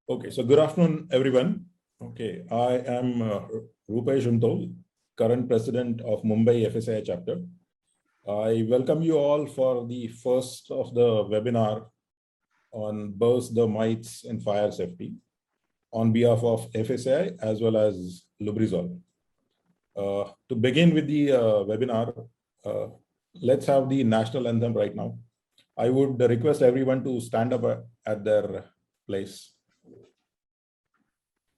Okay, so good afternoon, everyone. Okay, I am Rupesh Untol, current president of Mumbai FSI chapter. I welcome you all for the first of the webinar on burst the myths in fire safety on behalf of FSI as well as Lubrizol. To begin with the webinar, let's have the national anthem right now. I would request everyone to stand up at their place.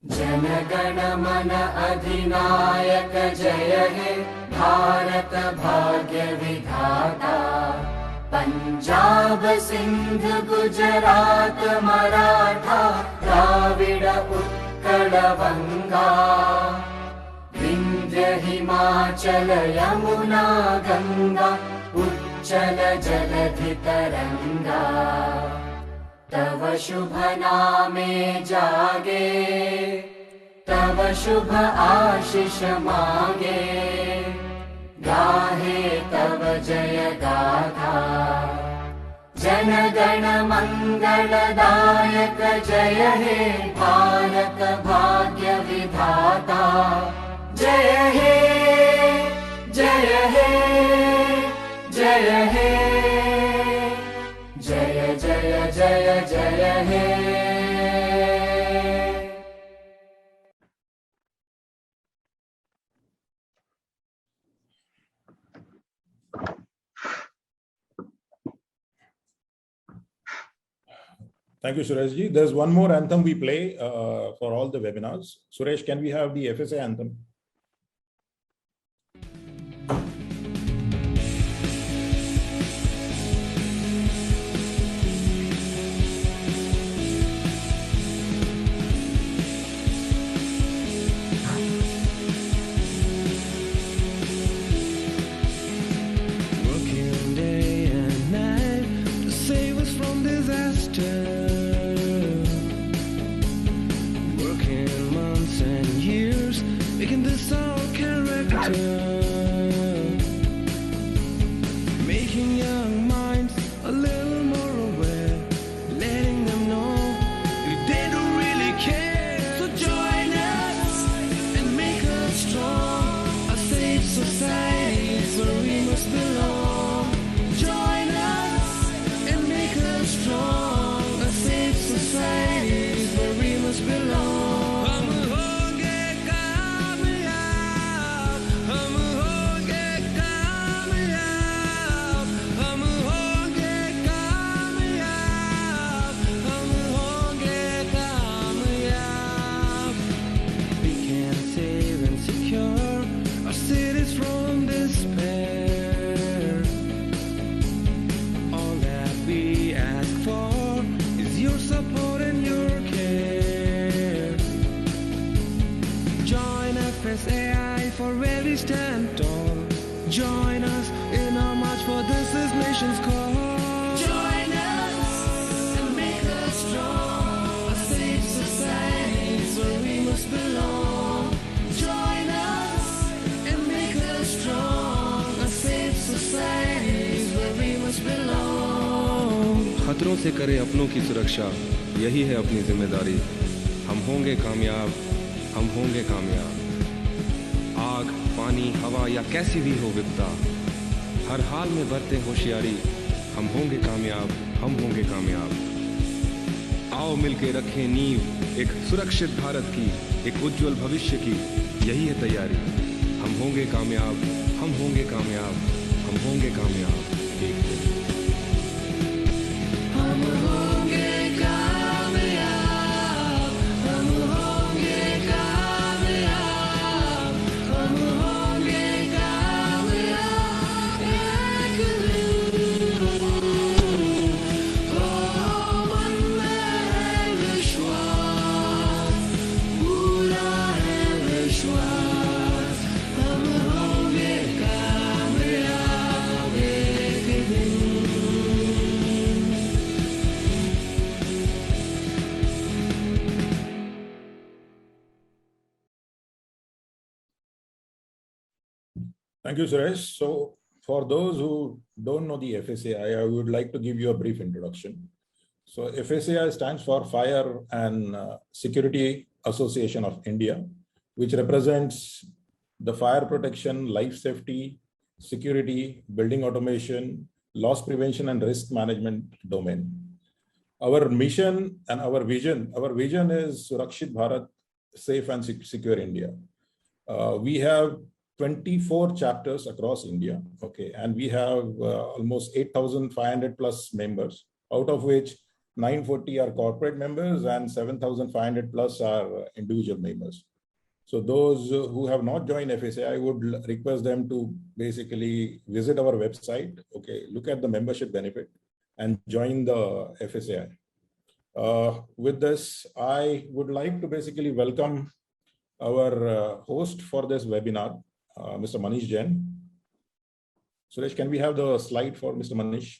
Jana Gana मन अधिनायक जय हे भारत भाग्य विधाता पंजाब सिंध गुजरात मराठा द्राविड उत्कल बंगा विंध्य हिमाचल यमुना गंगा उच्चल जलधि तरंगा तव शुभ नामे जागे तव शुभ आशीष मांगे गाहे तव जय गाथा जन गण मंगलदायक जय हे भारत भाग्य विधाता जय हे जय हे जय हे जय जय जय जय हे Thank you, Suresh ji. There's one more anthem we play for all the webinars. Suresh, can we have the FSA anthem? खतरों से करें अपनों की सुरक्षा, यही है अपनी जिम्मेदारी। हम होंगे कामयाब, हम होंगे कामयाब। आग, पानी, हवा या कैसी भी हो विपदा, हर हाल में बरतें होशियारी। हम होंगे कामयाब, हम होंगे कामयाब। आओ मिलके रखें नींव एक सुरक्षित भारत की, एक उज्जवल भविष्य की, यही है तैयारी। हम होंगे कामयाब, हम होंगे कामयाब, हम होंगे कामयाब एक दिन। हम होंगे कामयाब, हम होंगे कामयाब, हम होंगे कामयाब एक दिन। ओ मन में है विश्वास, पूरा है विश्वास, हम होंगे कामयाब एक दिन। Thank you, Suresh. So for those who don't know the FSA, I would like to give you a brief introduction. So FSAI stands for Fire and Security Association of India, which represents the fire protection, life safety, security, building automation, loss prevention, and risk management domain. Our mission and our vision is Surakshit Bharat, Safe and Secure India. We have 24 chapters across India, okay, and we have almost 8,500 plus members, out of which 940 are corporate members and 7,500 plus are individual members. So those who have not joined FSA, I would request them to basically visit our website, okay, look at the membership benefit and join the FSAI. With this, I would like to basically welcome our host for this webinar, Mr. Manish Jain. Suresh, can we have the slide for Mr. Manish?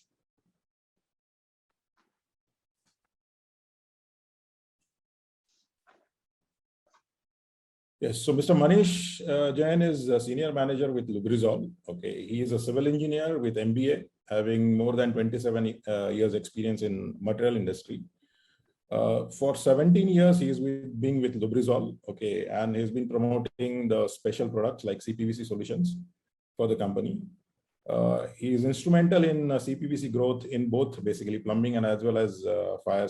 Yes, so Mr. Manish Jain is a senior manager with Lubrizol. Okay, he is a civil engineer with MBA, having more than 27 years experience in material industry. For 17 years, he's been with Lubrizol, okay, and he's been promoting the special products like Cpvc solutions for the company. He is instrumental in Cpvc growth in both basically plumbing and as well as fire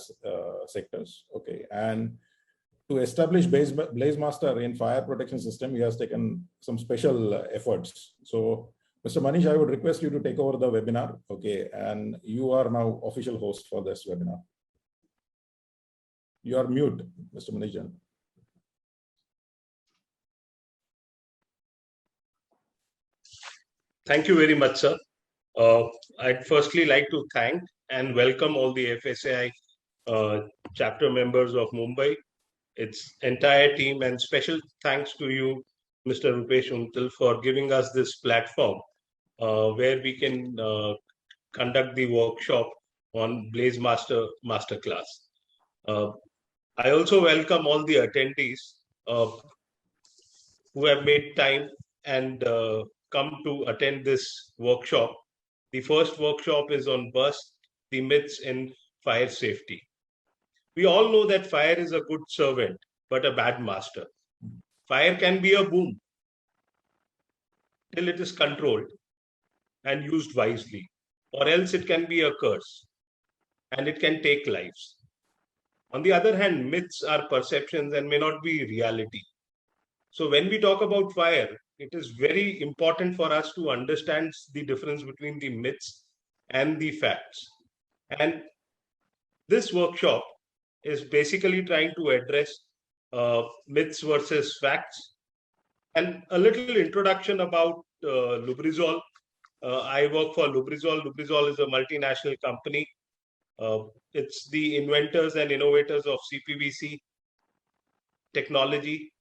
sectors, okay, and to establish BlazeMaster in fire protection system, he has taken some special efforts. So, Mr. Manish, I would request you to take over the webinar, okay, and you are now official host for this webinar. You are mute, Mr. Manish Jain. Thank you very much, sir. I'd firstly like to thank and welcome all the FSAI chapter members of Mumbai, its entire team, and special thanks to you, Mr. Rupesh Untitled, for giving us this platform where we can conduct the workshop on BlazeMaster Masterclass. I also welcome all the attendees who have made time and come to attend this workshop. The first workshop is on Bust the Myths in Fire Safety. We all know that fire is a good servant, but a bad master. Fire can be a boom till it is controlled and used wisely, or else it can be a curse and it can take lives. On the other hand, myths are perceptions and may not be reality. So when we talk about fire, it is very important for us to understand the difference between the myths and the facts. And this workshop is basically trying to address myths versus facts. And a little introduction about Lubrizol. I work for Lubrizol. Lubrizol is a multinational company. It's the inventors and innovators of Cpvc technology.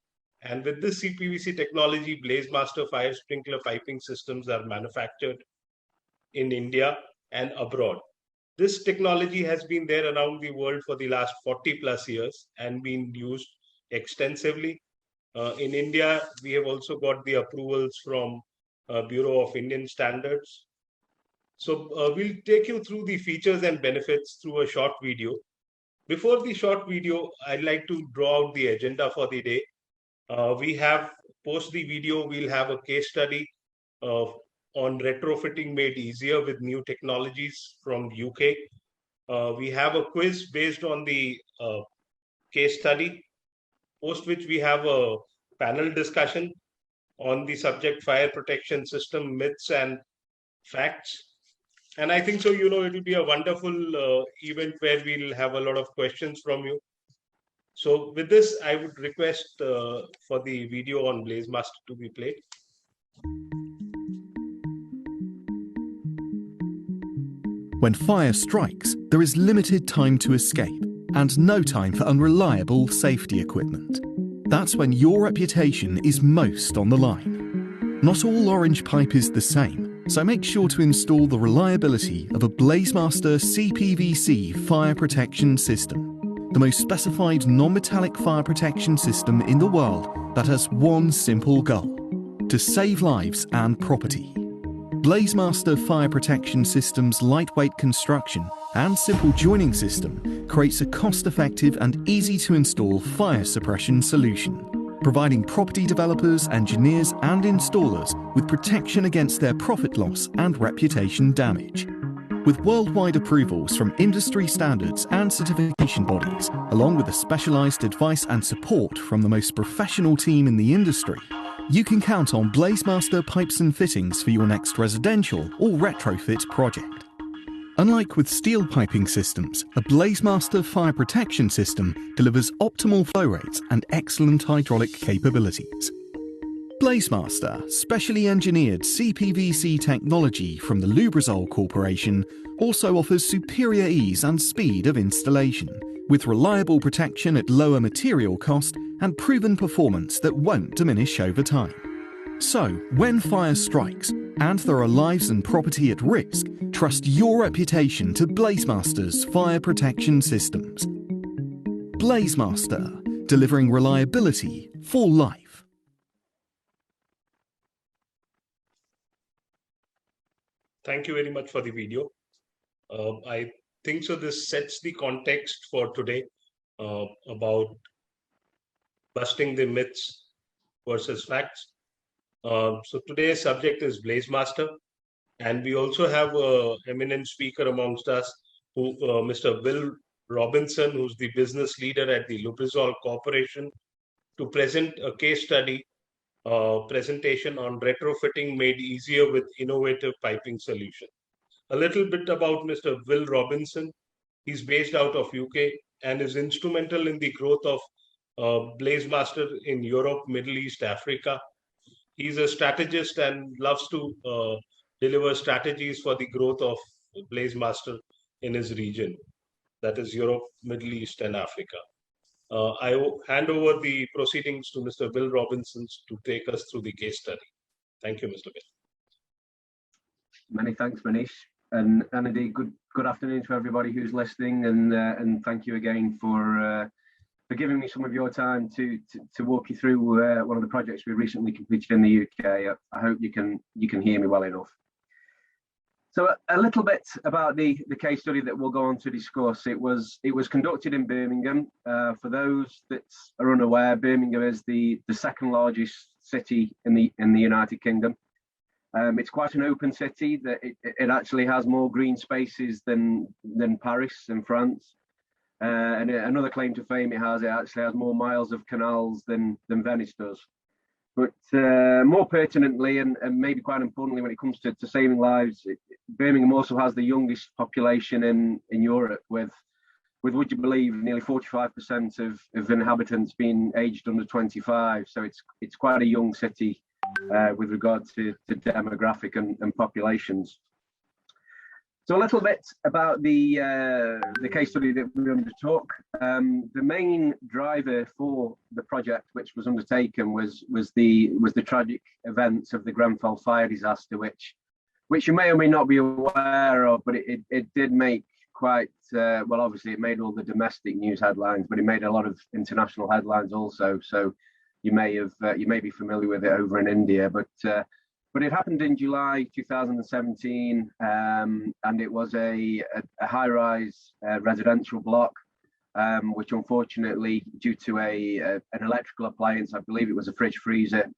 And with this Cpvc technology, BlazeMaster fire sprinkler piping systems are manufactured in India and abroad. This technology has been there around the world for the last 40 plus years and been used extensively. In India, we have also got the approvals from Bureau of Indian Standards. So we'll take you through the features and benefits through a short video. Before the short video, I'd like to draw out the agenda for the day. We have, post the video, we'll have a case study on retrofitting made easier with new technologies from UK. We have a quiz based on the case study, post which we have a panel discussion on the subject fire protection system, myths and facts. And I think so, you know, it will be a wonderful event where we'll have a lot of questions from you. So with this, I would request for the video on BlazeMaster to be played. When fire strikes, there is limited time to escape and no time for unreliable safety equipment. That's when your reputation is most on the line. Not all orange pipe is the same, so make sure to install the reliability of a BlazeMaster Cpvc fire protection system, the most specified non-metallic fire protection system in the world that has one simple goal: to save lives and property. BlazeMaster Fire Protection System's lightweight construction and simple joining system creates a cost-effective and easy-to-install fire suppression solution, providing property developers, engineers and installers with protection against their profit loss and reputation damage. With worldwide approvals from industry standards and certification bodies, along with the specialised advice and support from the most professional team in the industry, you can count on BlazeMaster pipes and fittings for your next residential or retrofit project. Unlike with steel piping systems, a BlazeMaster fire protection system delivers optimal flow rates and excellent hydraulic capabilities. BlazeMaster, specially engineered Cpvc technology from the Lubrizol Corporation, also offers superior ease and speed of installation, with reliable protection at lower material cost and proven performance that won't diminish over time. So, when fire strikes and there are lives and property at risk, trust your reputation to BlazeMaster's fire protection systems. BlazeMaster, delivering reliability for life. Thank you very much for the video. I think so this sets the context for today about busting the myths versus facts. So today's subject is BlazeMaster, and we also have an eminent speaker amongst us, Mr. Will Robinson, who's the business leader at the Lubrizol Corporation, to present a case study presentation on retrofitting made easier with innovative piping solution. A little bit about Mr. Will Robinson. He's based out of UK and is instrumental in the growth of BlazeMaster in Europe, Middle East, Africa. He's a strategist and loves to deliver strategies for the growth of BlazeMaster in his region, that is Europe, Middle East, and Africa. I will hand over the proceedings to Mr. Will Robinson to take us through the case study. Thank you, Mr. Will. Many thanks, Manish, and indeed good afternoon to everybody who's listening, and thank you again for giving me some of your time to walk you through one of the projects we recently completed in the UK. I hope you can hear me well enough. So a little bit about the case study that we'll go on to discuss. It was conducted in Birmingham. For those that are unaware, Birmingham is the second largest city in the United Kingdom. It's quite an open city. That it actually has more green spaces than Paris in France. And another claim to fame it actually has more miles of canals than Venice does. But more pertinently, and maybe quite importantly when it comes to saving lives, Birmingham also has the youngest population in Europe, with would you believe nearly 45% of inhabitants being aged under 25. So it's quite a young city with regard to demographic and populations. So a little bit about the case study that we undertook. The main driver for the project, which was undertaken, was the tragic events of the Grenfell fire disaster, which you may or may not be aware of, but it did make quite well. Obviously, it made all the domestic news headlines, but it made a lot of international headlines also. So you may be familiar with it over in India, but it happened in July 2017, and it was a high-rise residential block, which unfortunately, due to an electrical appliance, I believe it was a fridge freezer,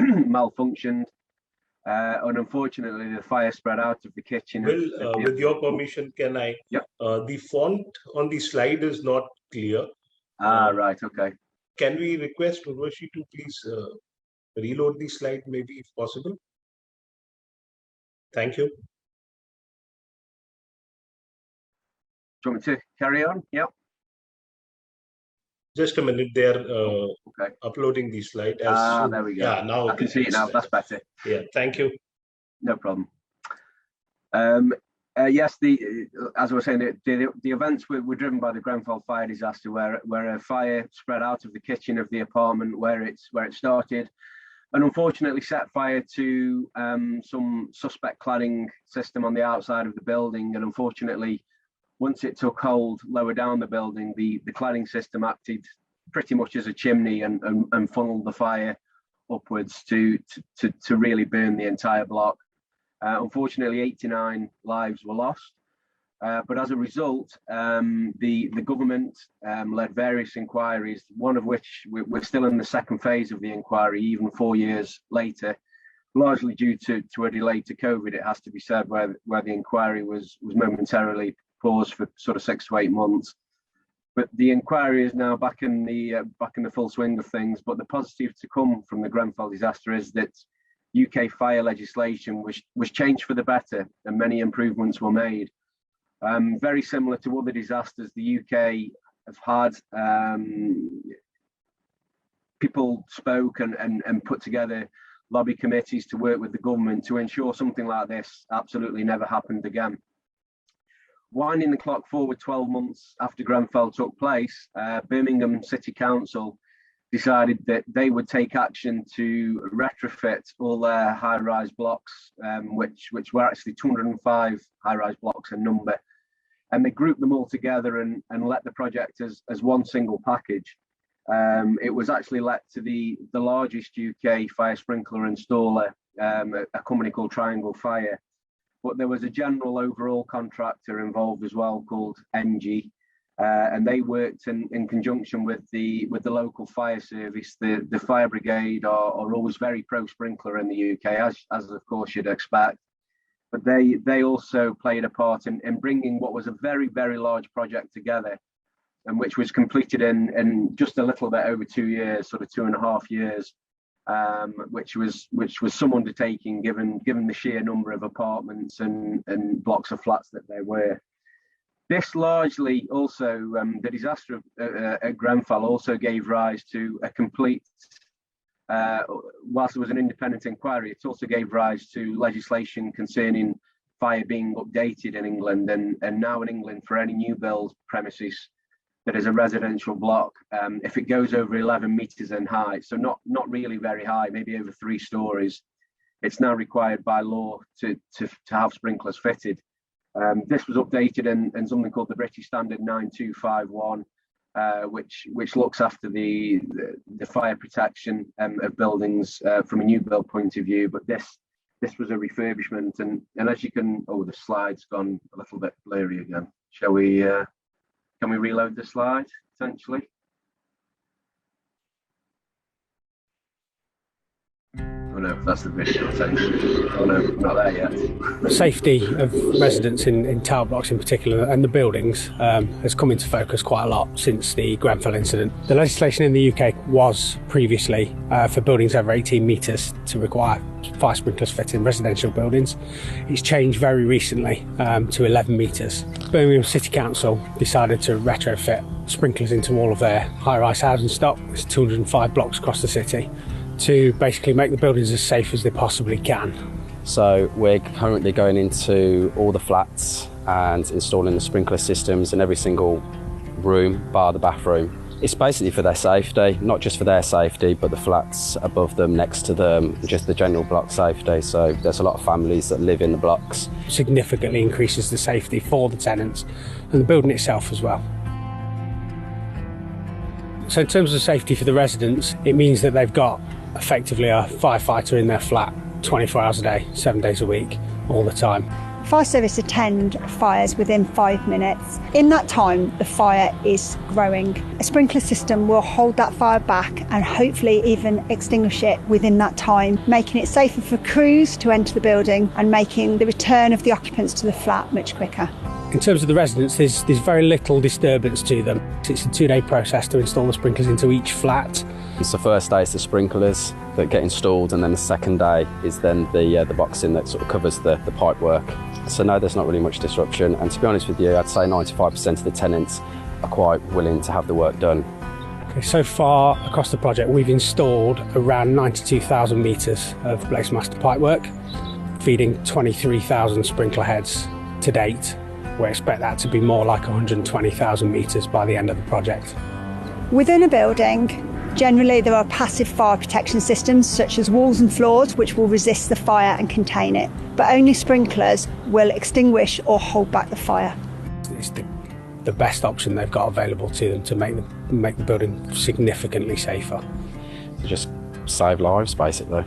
malfunctioned. And unfortunately, the fire spread out of the kitchen. Will, with your permission, can I? Yeah. The font on the slide is not clear. Right, okay. Can we request Urvashi to please reload the slide, maybe, if possible? Thank you. Do you want me to carry on? Yep. Just a minute, they're Okay. uploading the slide. There we go. Yeah, now I can see it now. That's better. Yeah, thank you. No problem. Yes, as I was saying, the events were driven by the Grenfell fire disaster, where a fire spread out of the kitchen of the apartment where it started, and unfortunately set fire to some suspect cladding system on the outside of the building. And unfortunately, once it took hold lower down the building, the cladding system acted pretty much as a chimney and funneled the fire upwards to really burn the entire block. Unfortunately, 89 lives were lost. But as a result, the government led various inquiries, one of which we're still in the second phase of the inquiry, even 4 years later, largely due to a delay to COVID, it has to be said, where the inquiry was momentarily paused for sort of 6 to 8 months. But the inquiry is now back in the full swing of things. But the positive to come from the Grenfell disaster is that UK fire legislation was changed for the better, and many improvements were made. Very similar to other disasters the UK have had. People spoke and put together lobby committees to work with the government to ensure something like this absolutely never happened again. Winding the clock forward 12 months after Grenfell took place, Birmingham City Council decided that they would take action to retrofit all their high-rise blocks, which were actually 205 high-rise blocks in number. And they grouped them all together and let the project as one single package. It was actually let to the largest UK fire sprinkler installer, a company called Triangle Fire. But there was a general overall contractor involved as well called NG, and they worked in conjunction with the local fire service. The fire brigade are always very pro sprinkler in the UK, as of course you'd expect. But they also played a part in bringing what was a very, very large project together, and which was completed in just a little bit over 2 years, sort of 2.5 years, which was some undertaking given the sheer number of apartments and blocks of flats that there were. This largely also, the disaster at Grenfell also gave rise to a complete, whilst there was an independent inquiry, it also gave rise to legislation concerning fire being updated in England, and now in England for any new build premises that is a residential block, if it goes over 11 meters in height, so not really very high, maybe over 3 stories, it's now required by law to have sprinklers fitted. This was updated in something called the British Standard 9251, which looks after the fire protection of buildings from a new build point of view. But this was a refurbishment, and as you can, the slide's gone a little bit blurry again. Shall we? Can we reload the slide essentially? Oh no, that's the video. Oh no, not there yet. Safety of residents in tower blocks in particular, and the buildings, has come into focus quite a lot since the Grenfell incident. The legislation in the UK was previously for buildings over 18 metres to require fire sprinklers fit in residential buildings. It's changed very recently to 11 metres. Birmingham City Council decided to retrofit sprinklers into all of their high-rise housing stock. There's 205 blocks across the city, to basically make the buildings as safe as they possibly can. So we're currently going into all the flats and installing the sprinkler systems in every single room, bar the bathroom. It's basically for their safety, not just for their safety, but the flats above them, next to them, just the general block safety. So there's a lot of families that live in the blocks. Significantly increases the safety for the tenants and the building itself as well. So in terms of safety for the residents, it means that they've got effectively a firefighter in their flat 24 hours a day, 7 days a week, all the time. Fire service attend fires within 5 minutes. In that time, the fire is growing. A sprinkler system will hold that fire back and hopefully even extinguish it within that time, making it safer for crews to enter the building and making the return of the occupants to the flat much quicker. In terms of the residents, there's very little disturbance to them. It's a 2-day process to install the sprinklers into each flat. It's the first day is the sprinklers that get installed, and then the second day is then the boxing that sort of covers the pipe work. So no, there's not really much disruption, and to be honest with you, I'd say 95% of the tenants are quite willing to have the work done. Okay, so far across the project, we've installed around 92,000 metres of BlazeMaster pipework, feeding 23,000 sprinkler heads to date. We expect that to be more like 120,000 metres by the end of the project. Within a building, generally there are passive fire protection systems such as walls and floors which will resist the fire and contain it, but only sprinklers will extinguish or hold back the fire. It's the best option they've got available to them to make the building significantly safer. Just save lives basically.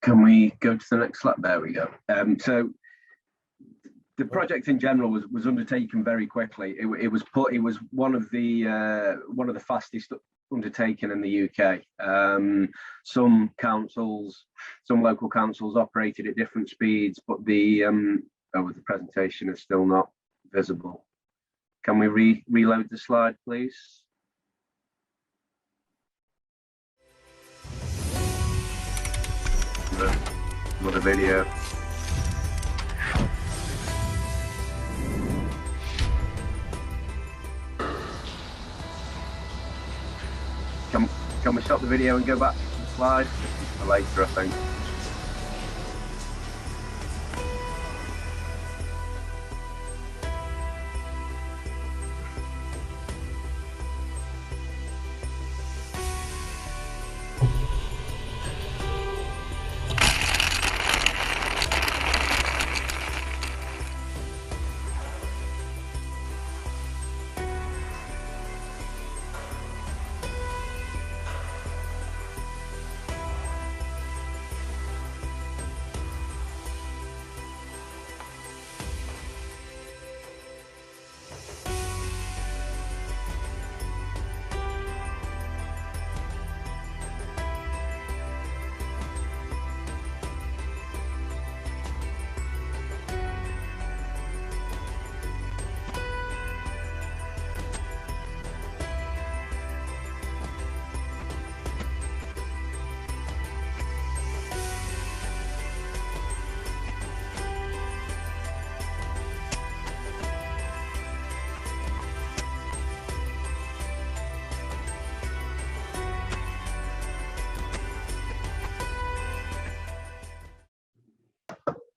Can we go to the next slide? There we go. So the project in general was undertaken very quickly. It was one of the fastest undertaken in the UK. Some local councils operated at different speeds, but the presentation is still not visible. Can we reload the slide, please? Another video. Can we stop the video and go back to the slide? Later, I think.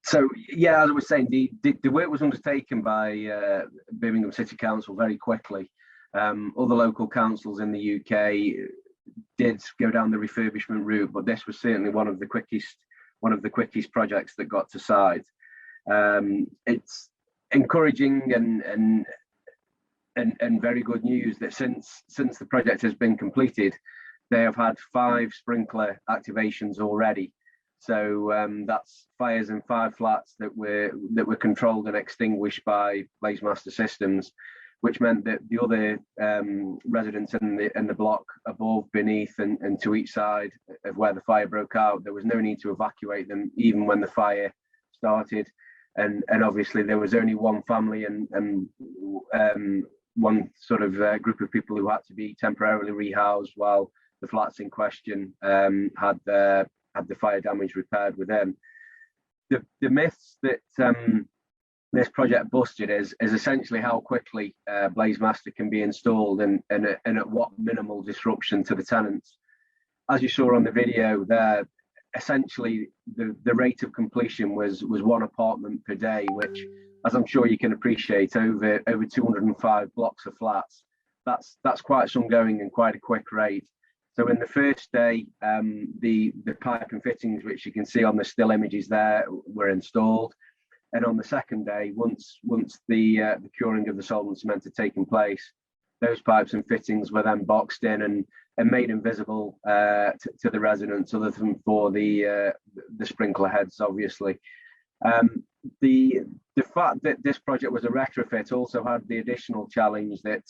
So yeah, as I was saying, the work was undertaken by Birmingham City Council very quickly. Other local councils in the UK did go down the refurbishment route, but this was certainly one of the quickest projects that got to site. It's encouraging and very good news that since the project has been completed, they have had 5 sprinkler activations already. So that's fires in 5 flats that were controlled and extinguished by BlazeMaster systems, which meant that the other residents in the block above, beneath, and to each side of where the fire broke out, there was no need to evacuate them, even when the fire started. And obviously there was only one family and one sort of group of people who had to be temporarily rehoused while the flats in question had the fire damage repaired within. The myths that this project busted is essentially how quickly BlazeMaster can be installed and at what minimal disruption to the tenants. As you saw on the video there, essentially the rate of completion was 1 apartment per day, which, as I'm sure you can appreciate, over 205 blocks of flats, that's quite some going and quite a quick rate. So in the first day, the pipe and fittings, which you can see on the still images there, were installed. And on the second day, once the curing of the solvent cement had taken place, those pipes and fittings were then boxed in and made invisible to the residents, other than for the sprinkler heads, obviously. The fact that this project was a retrofit also had the additional challenge that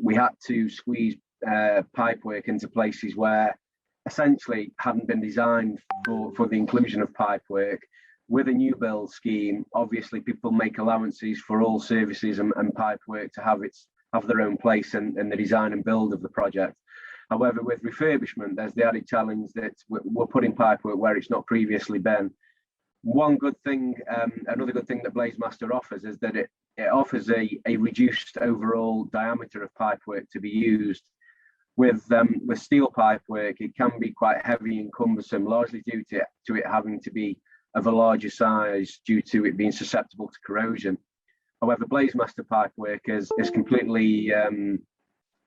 we had to squeeze pipework into places where essentially hadn't been designed for the inclusion of pipework. With a new build scheme, obviously people make allowances for all services and pipework to have their own place in the design and build of the project. However, with refurbishment, there's the added challenge that we're putting pipework where it's not previously been. One good thing, another good thing that BlazeMaster offers is that it offers a reduced overall diameter of pipework to be used. With steel pipework, it can be quite heavy and cumbersome, largely due to it having to be of a larger size due to it being susceptible to corrosion. However, BlazeMaster pipework is completely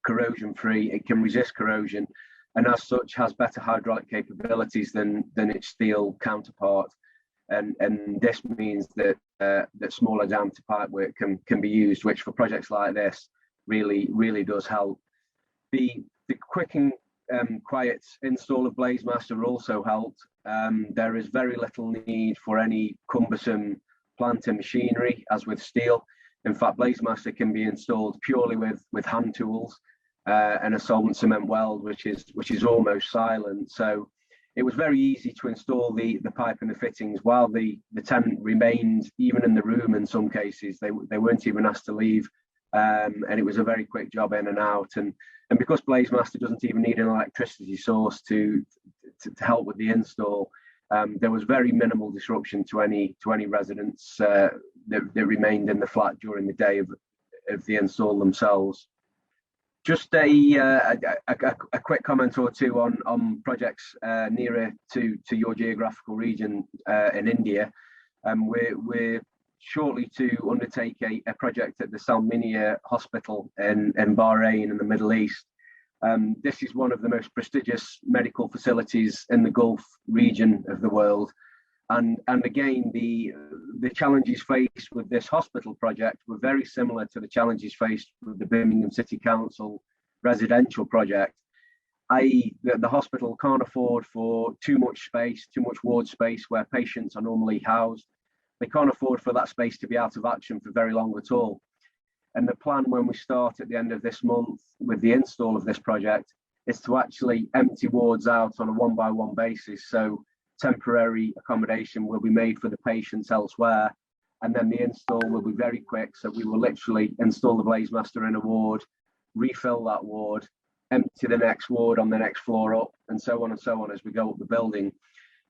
corrosion-free. It can resist corrosion, and as such has better hydraulic capabilities than its steel counterpart. And this means that smaller diameter pipework can be used, which for projects like this really does help. The quiet install of BlazeMaster also helped. There is very little need for any cumbersome plant and machinery, as with steel. In fact, BlazeMaster can be installed purely with hand tools and a solvent cement weld, which is almost silent. So it was very easy to install the pipe and the fittings while the tenant remained even in the room. In some cases, they weren't even asked to leave, and it was a very quick job in and out. And because BlazeMaster doesn't even need an electricity source to help with the install, there was very minimal disruption to any residents that remained in the flat during the day of the install themselves. Just a quick comment or two on projects nearer to your geographical region in India. We're shortly to undertake a project at the Salminia Hospital in Bahrain in the Middle East. This is one of the most prestigious medical facilities in the Gulf region of the world. And again, the challenges faced with this hospital project were very similar to the challenges faced with the Birmingham City Council residential project, i.e. the hospital can't afford for too much space, too much ward space where patients are normally housed. They can't afford for that space to be out of action for very long at all. And the plan when we start at the end of this month with the install of this project is to actually empty wards out on a one-by-one basis. So temporary accommodation will be made for the patients elsewhere, and then the install will be very quick. So we will literally install the BlazeMaster in a ward, refill that ward, empty the next ward on the next floor up, and so on as we go up the building.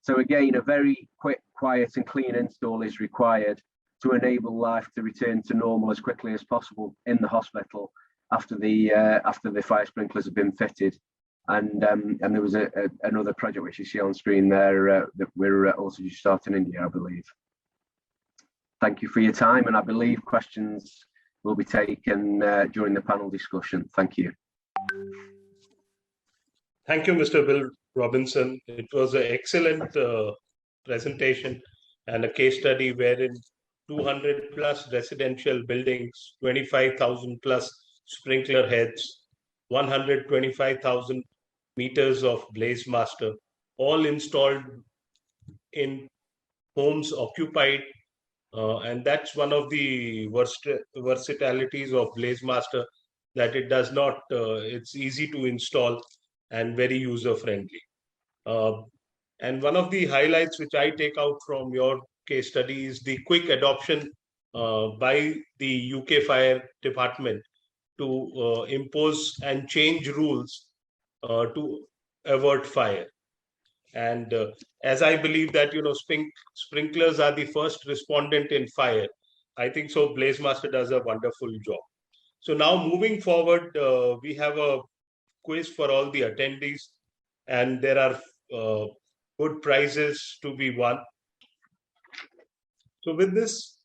So again, a very quick, quiet and clean install is required to enable life to return to normal as quickly as possible in the hospital after the fire sprinklers have been fitted. And there was another project which you see on screen there that we're also just starting in India, I believe. Thank you for your time, and I believe questions will be taken during the panel discussion. Thank you. Thank you, Mr. Will Robinson. It was an excellent presentation and a case study wherein 200 plus residential buildings, 25,000 plus sprinkler heads, 125,000 meters of BlazeMaster, all installed in homes occupied. And that's one of the versatilities of BlazeMaster, that it does not, it's easy to install and very user-friendly. And one of the highlights which I take out from your case study is the quick adoption by the UK Fire Department to impose and change rules to avert fire. And as I believe that, sprinklers are the first respondent in fire, I think so BlazeMaster does a wonderful job. So now moving forward, we have a quiz for all the attendees, and there are good prizes to be won. So with this,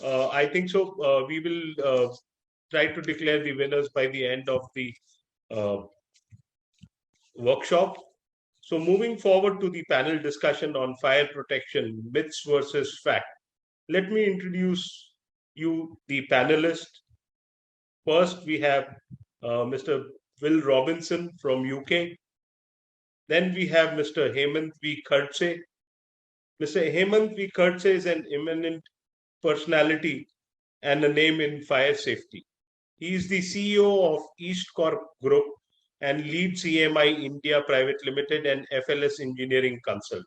I think so we will try to declare the winners by the end of the workshop. So moving forward to the panel discussion on fire protection, myths versus fact. Let me introduce you the panelists. First, we have Mr. Will Robinson from UK. Then we have Mr. Hemant V. Khadse. Mr. Hemant V. Khadse is an eminent personality and a name in fire safety. He is the CEO of East Corp Group and leads CMI India Private Limited and FLS Engineering Consultant.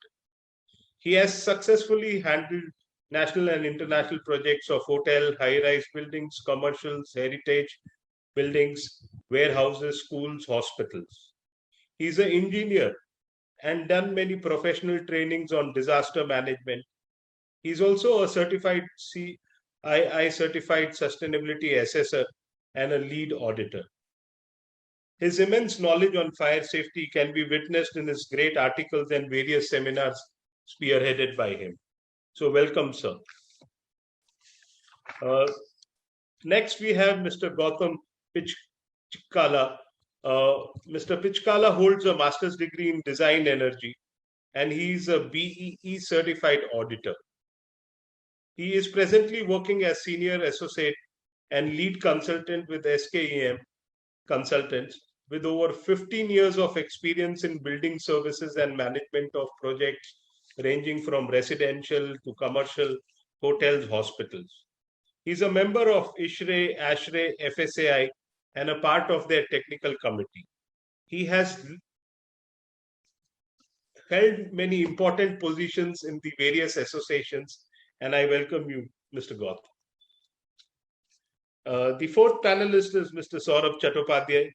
He has successfully handled national and international projects of hotel, high-rise buildings, commercials, heritage buildings, warehouses, schools, hospitals. He's an engineer and done many professional trainings on disaster management. He's also a certified CII certified sustainability assessor and a lead auditor. His immense knowledge on fire safety can be witnessed in his great articles and various seminars spearheaded by him. So welcome, sir. Next, we have Mr. Gautam Pichkala. Mr. Pichkala holds a master's degree in design energy, and he is a BEE certified auditor. He is presently working as senior associate and lead consultant with SKEM Consultants, with over 15 years of experience in building services and management of projects ranging from residential to commercial, hotels, hospitals. He's a member of ISHRE, ASHRE, FSAI, and a part of their technical committee. He has held many important positions in the various associations, and I welcome you, Mr. Goth. The fourth panelist is Mr. Saurabh Chattopadhyay.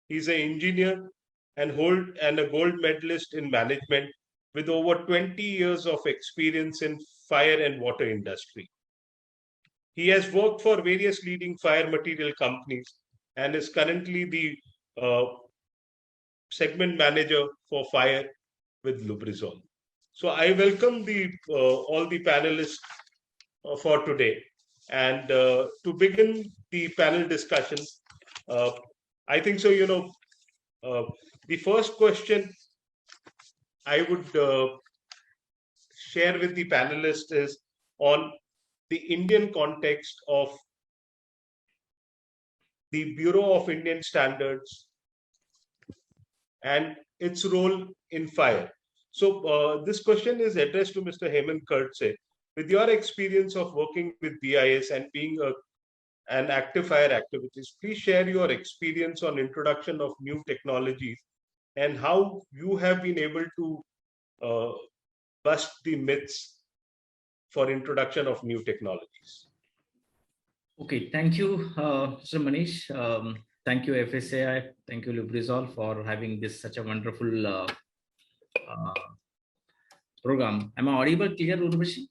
He's an engineer and a gold medalist in management with over 20 years of experience in fire and water industry. He has worked for various leading fire material companies and is currently the segment manager for fire with Lubrizol. So I welcome all the panelists for today. And to begin the panel discussion, I think so, the first question I would share with the panelists is on the Indian context of the Bureau of Indian Standards and its role in fire. So this question is addressed to Mr. Hemant Khadse. With your experience of working with BIS and being an active fire activist, please share your experience on introduction of new technologies and how you have been able to bust the myths for introduction of new technologies. Okay, thank you, Mr. Manish. Thank you, FSAI. Thank you, Lubrizol, for having this such a wonderful program. Am I audible, clear, Urvashi?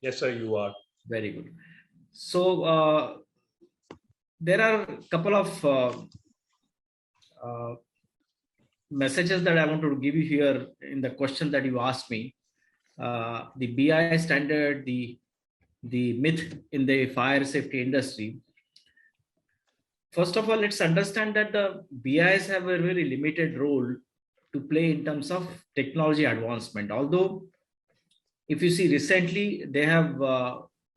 Yes, sir, you are. Very good. So there are a couple of messages that I want to give you here in the question that you asked me. The BIS standard, the myth in the fire safety industry. First of all, let's understand that the BIS have a very limited role to play in terms of technology advancement. Although, if you see recently, they have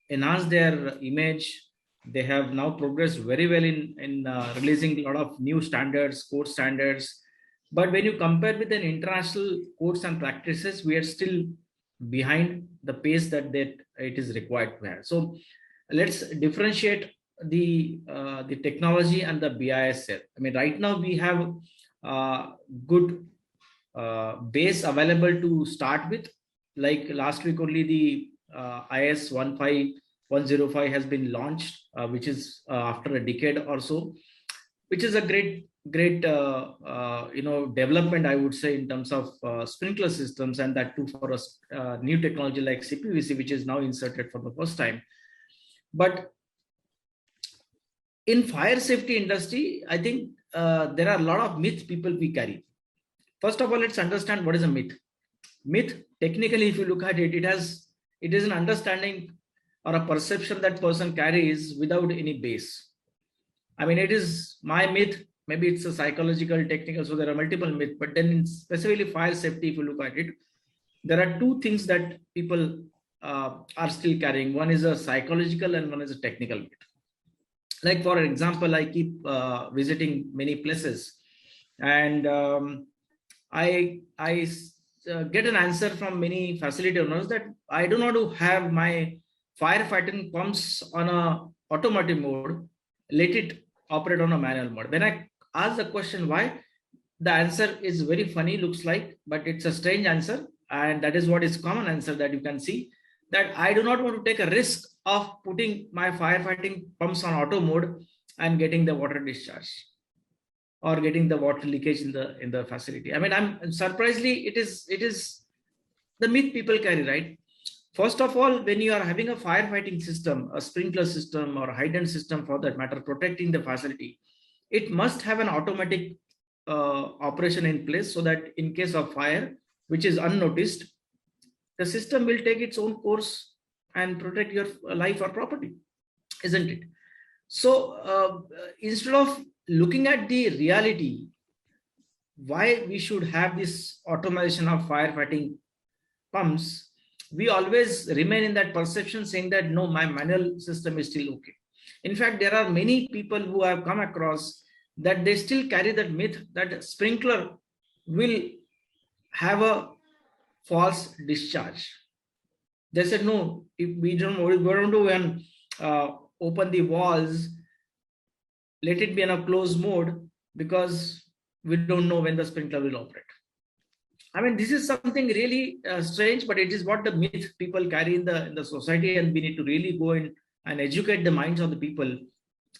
enhanced their image. They have now progressed very well in releasing a lot of new standards, code standards. But when you compare with an international codes and practices, we are still behind the pace that it is required to have. So let's differentiate the technology and the BIS set. I mean, right now we have good base available to start with. Like last week only the IS 15105 has been launched, which is after a decade or so, which is a great development, I would say, in terms of sprinkler systems, and that too for a new technology like Cpvc, which is now inserted for the first time. But in fire safety industry, I think there are a lot of myths people we carry. First of all, let's understand what is a myth. Myth, technically, if you look at it, it is an understanding or a perception that person carries without any base. I mean, it is my myth. Maybe it's a psychological, technical, so there are multiple myths. But then in specifically fire safety, if you look at it, there are two things that people are still carrying. One is a psychological and one is a technical myth. Like for example, I keep visiting many places, and I get an answer from many facility owners that I do not have my firefighting pumps on a automatic mode, let it operate on a manual mode. When I ask the question why, the answer is very funny, looks like, but it's a strange answer. And that is what is common answer that you can see, that I do not want to take a risk of putting my firefighting pumps on auto mode and getting the water discharge or getting the water leakage in the facility. I mean, I'm surprisingly, it is the myth people carry, right? First of all, when you are having a firefighting system, a sprinkler system or a hydrant system for that matter, protecting the facility, it must have an automatic operation in place so that in case of fire, which is unnoticed, the system will take its own course and protect your life or property, isn't it? So instead of looking at the reality, why we should have this automation of firefighting pumps, we always remain in that perception saying that no, my manual system is still okay. In fact, there are many people who have come across that they still carry that myth that sprinkler will have a false discharge. They said, no, if we don't do open the walls, let it be in a closed mode, because we don't know when the sprinkler will operate. I mean, this is something really strange, but it is what the myth people carry in the society, and we need to really go in and educate the minds of the people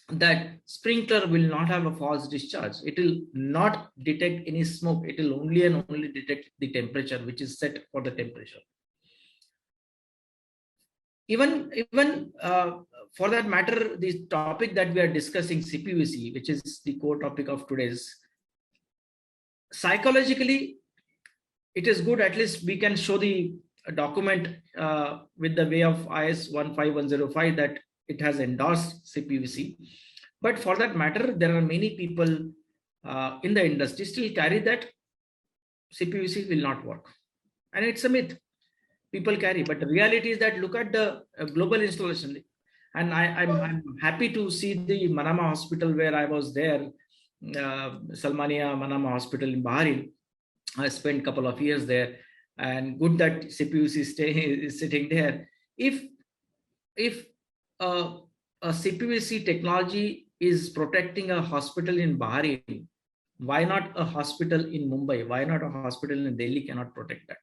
that sprinkler will not have a false discharge. It will not detect any smoke. It will only and only detect the temperature, which is set for the temperature. Even for that matter, the topic that we are discussing, Cpvc, which is the core topic of today's, psychologically, it is good. At least we can show the document with the way of IS 15105 that it has endorsed Cpvc. But for that matter, there are many people in the industry still carry that Cpvc will not work. And it's a myth people carry. But the reality is that look at the global installation. And I'm happy to see the Manama hospital where I was there, Salmania Manama hospital in Bahrain. I spent a couple of years there, and good that Cpvc is sitting there. If a Cpvc technology is protecting a hospital in Bahrain, why not a hospital in Mumbai? Why not a hospital in Delhi cannot protect that?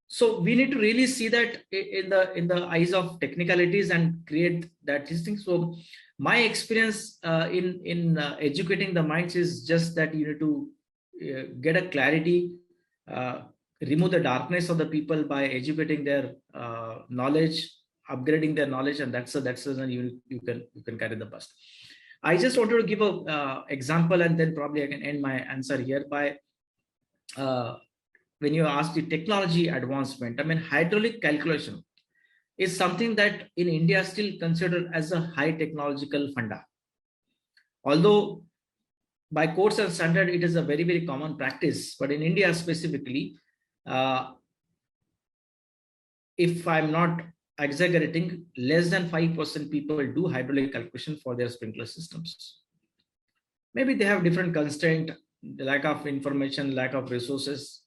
So we need to really see that in the eyes of technicalities and create that thing. So my experience in educating the minds is just that you need to get a clarity, remove the darkness of the people by educating their knowledge, upgrading their knowledge, and that's you can carry the bus. I just wanted to give a example, and then probably I can end my answer here by when you ask the technology advancement. I mean, hydraulic calculation is something that in India is still considered as a high technological funda. Although by codes and standard, it is a very, very common practice. But in India specifically, if I'm not exaggerating, less than 5% people do hydraulic calculation for their sprinkler systems. Maybe they have different constraint, the lack of information, lack of resources.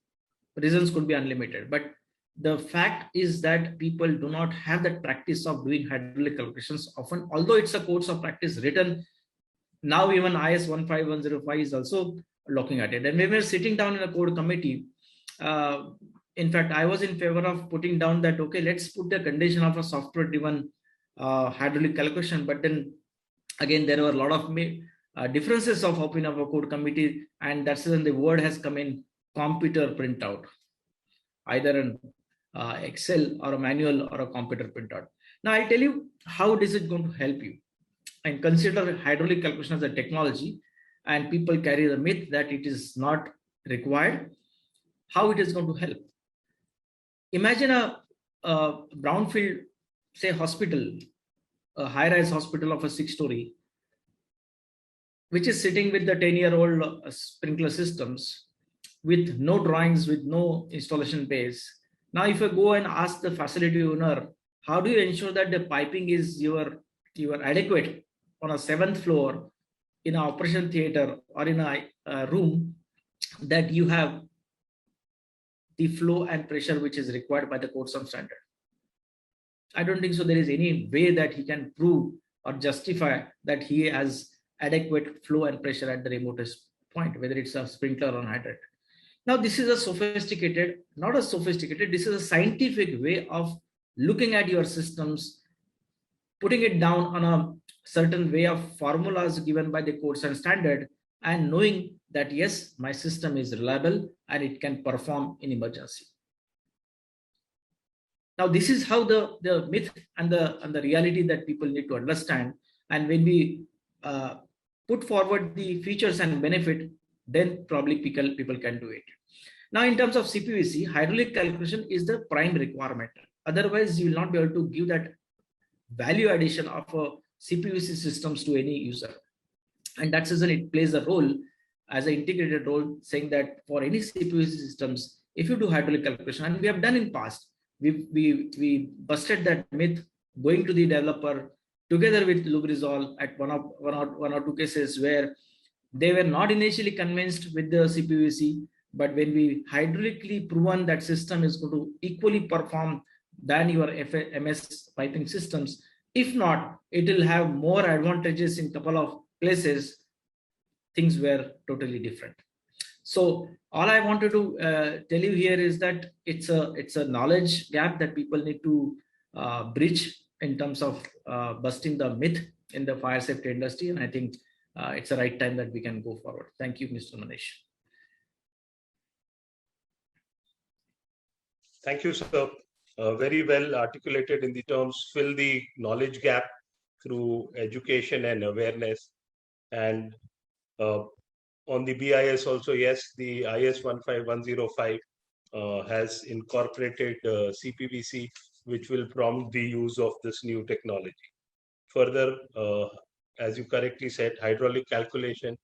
Reasons could be unlimited. But the fact is that people do not have that practice of doing hydraulic calculations often, although it's a course of practice written. Now even IS 15105 is also looking at it. And when we're sitting down in a code committee, in fact, I was in favor of putting down that, okay, let's put the condition of a software-driven hydraulic calculation. But then again, there were a lot of differences of opinion of a code committee, and that's when the word has come in computer printout, either an Excel or a manual or a computer printout. Now I'll tell you how this is going to help you. And consider hydraulic calculation as a technology, and people carry the myth that it is not required. How it is going to help? Imagine a brownfield, say, hospital, a high-rise hospital of a 6-story, which is sitting with the 10-year-old sprinkler systems, with no drawings, with no installation base. Now, if you go and ask the facility owner, how do you ensure that the piping is your adequate on a 7th floor in an operation theater or in a room, that you have the flow and pressure which is required by the codes of standard? I don't think so. There is any way that he can prove or justify that he has adequate flow and pressure at the remotest point, whether it's a sprinkler or hydrant. Now, this is a sophisticated, not a sophisticated, this is a scientific way of looking at your systems, putting it down on a certain way of formulas given by the codes and standard, and knowing that, yes, my system is reliable and it can perform in emergency. Now, this is how the myth and the reality that people need to understand. And when we put forward the features and benefit, then probably people can do it. Now, in terms of Cpvc, hydraulic calculation is the prime requirement. Otherwise, you will not be able to give that value addition of a Cpvc systems to any user. And that's reason it plays a role as an integrated role, saying that for any Cpvc systems, if you do hydraulic calculation, and we have done in past, we busted that myth, going to the developer, together with Lubrizol at one or two cases where they were not initially convinced with the CPVC, but when we hydraulically proven that system is going to equally perform than your MS piping systems, if not, it will have more advantages in couple of places. Things were totally different. So all I wanted to tell you here is that it's a knowledge gap that people need to bridge in terms of busting the myth in the fire safety industry, and I think it's the right time that we can go forward. Thank you, Mr. Manish. Thank you, sir. Very well articulated in the terms, fill the knowledge gap through education and awareness. And on the BIS also, yes, the IS 15105 has incorporated CPVC, which will prompt the use of this new technology. Further, as you correctly said, hydraulic calculation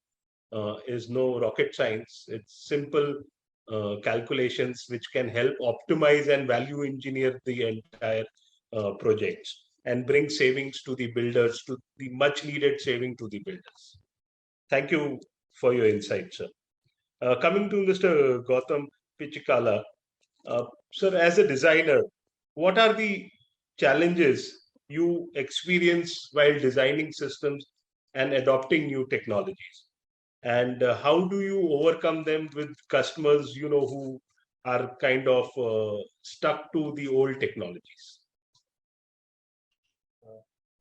is no rocket science. It's simple calculations which can help optimize and value engineer the entire projects and bring savings to the builders, to the much needed saving to the builders. Thank you for your insight, sir. Coming to Mr. Gautam Pichikala, sir, as a designer, what are the challenges you experience while designing systems and adopting new technologies? And how do you overcome them with customers, who are kind of stuck to the old technologies?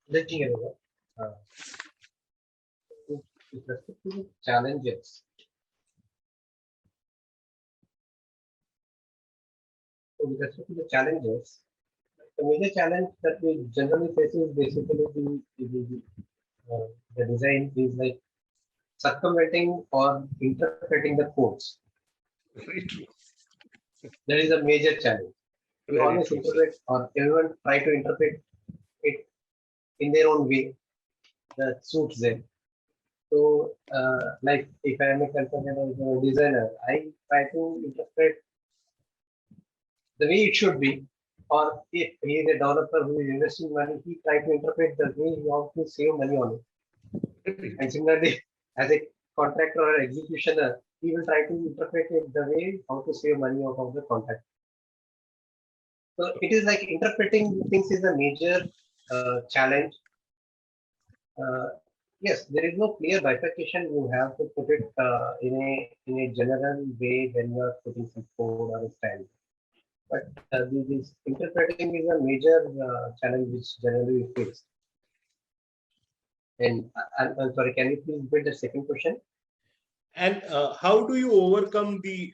With respect to the challenges, the major challenge that we generally face is basically the design is like circumventing or interpreting the codes. Very true. There is a major challenge. We Very always true, interpret, or everyone try to interpret it in their own way that suits them. So, like if I am a consultant or a designer, I try to interpret the way it should be. Or if he is a developer who is investing money, he try to interpret the way he wants to save money on it. And similarly, as a contractor or executioner, he will try to interpret it the way how to save money out of the contract. So it is like interpreting things is a major challenge. Yes, there is no clear bifurcation. You have to put it in a general way when you are putting some code or a style. But this interpreting is a major challenge which generally we face. And I'm sorry, can you please repeat the second question? And how do you overcome the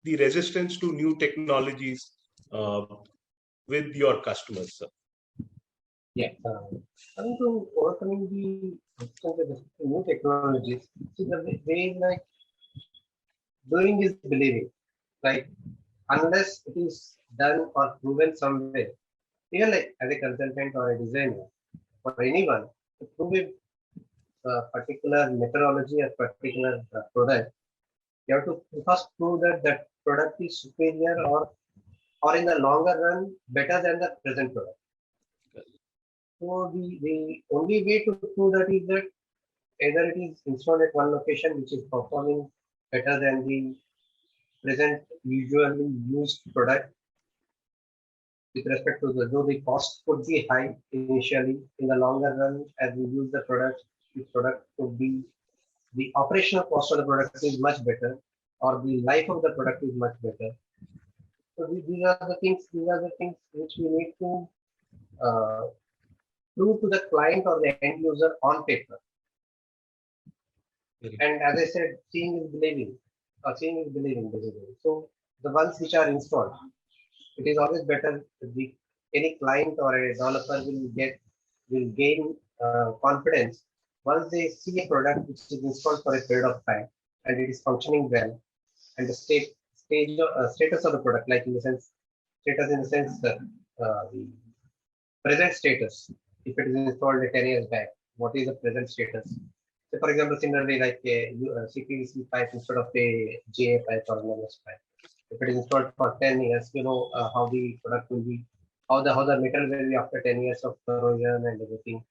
resistance to new technologies with your customers, sir? Yeah, coming to overcoming the new technologies, see the way like doing is believing. Like unless it is done or proven somewhere, even like as a consultant or a designer, for anyone to prove a particular methodology or particular product, you have to first prove that that product is superior or in the longer run better than the present product. So the only way to prove that is that either it is installed at one location which is performing better than the present usually used product with respect to though the cost could be high initially, in the longer run as we use the product could be, the operational cost of the product is much better or the life of the product is much better. So these are the things which we need to prove to the client or the end user on paper. And as I said, seeing is believing, basically. So the ones which are installed, it is always better any client or a developer will gain confidence once they see a product which is installed for a period of time and it is functioning well, and the status of the product, like in the sense the present status. If it is installed 10 years back, what is the present status? So for example, similarly like a CPVC pipe instead of a GA pipe or MS pipe. If it is installed for 10 years, you know how the product will be how the metal will be after 10 years of corrosion and everything,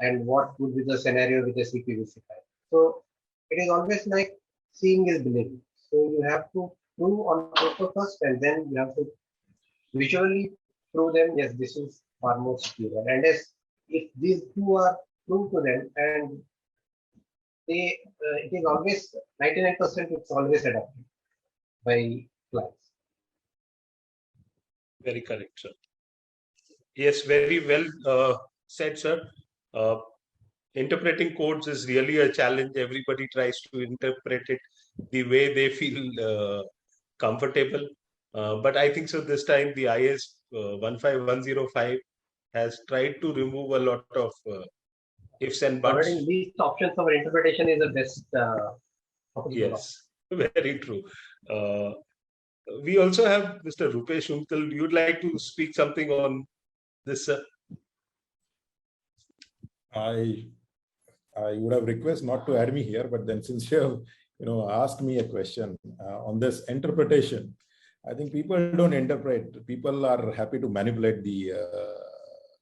and what would be the scenario with the CPVC pipe. So it is always like seeing is believing. So you have to prove on paper first, and then you have to visually prove them. Yes, this is far more superior. And yes, if these two are proved to them, and they, it is always 99%. It's always adopted by clients. Very correct, sir. Yes, very well said, sir. Interpreting codes is really a challenge. Everybody tries to interpret it the way they feel comfortable. But I think so this time the IS 15105 has tried to remove a lot of ifs and buts. Providing these options for interpretation is the best. Yes, very true. We also have Mr. Rupesh Untitled. You'd like to speak something on this, sir? I would have requested not to add me here, but then since you have asked me a question on this interpretation, I think people don't interpret. People are happy to manipulate the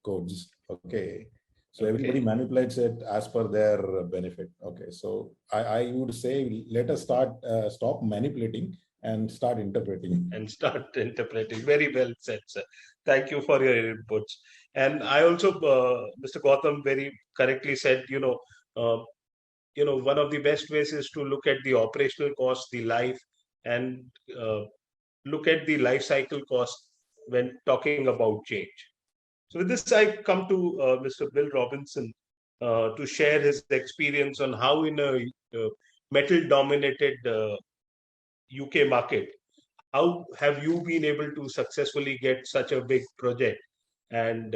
codes. Okay, so everybody manipulates it as per their benefit. Okay, so I would say let us stop manipulating and start interpreting. Very well said, sir. Thank you for your inputs. And I also, Mr. Gautam very correctly said, one of the best ways is to look at the operational cost, the life, and look at the life cycle cost when talking about change. So with this, I come to Mr. Bill Robinson to share his experience on how in a metal-dominated UK market, how have you been able to successfully get such a big project, and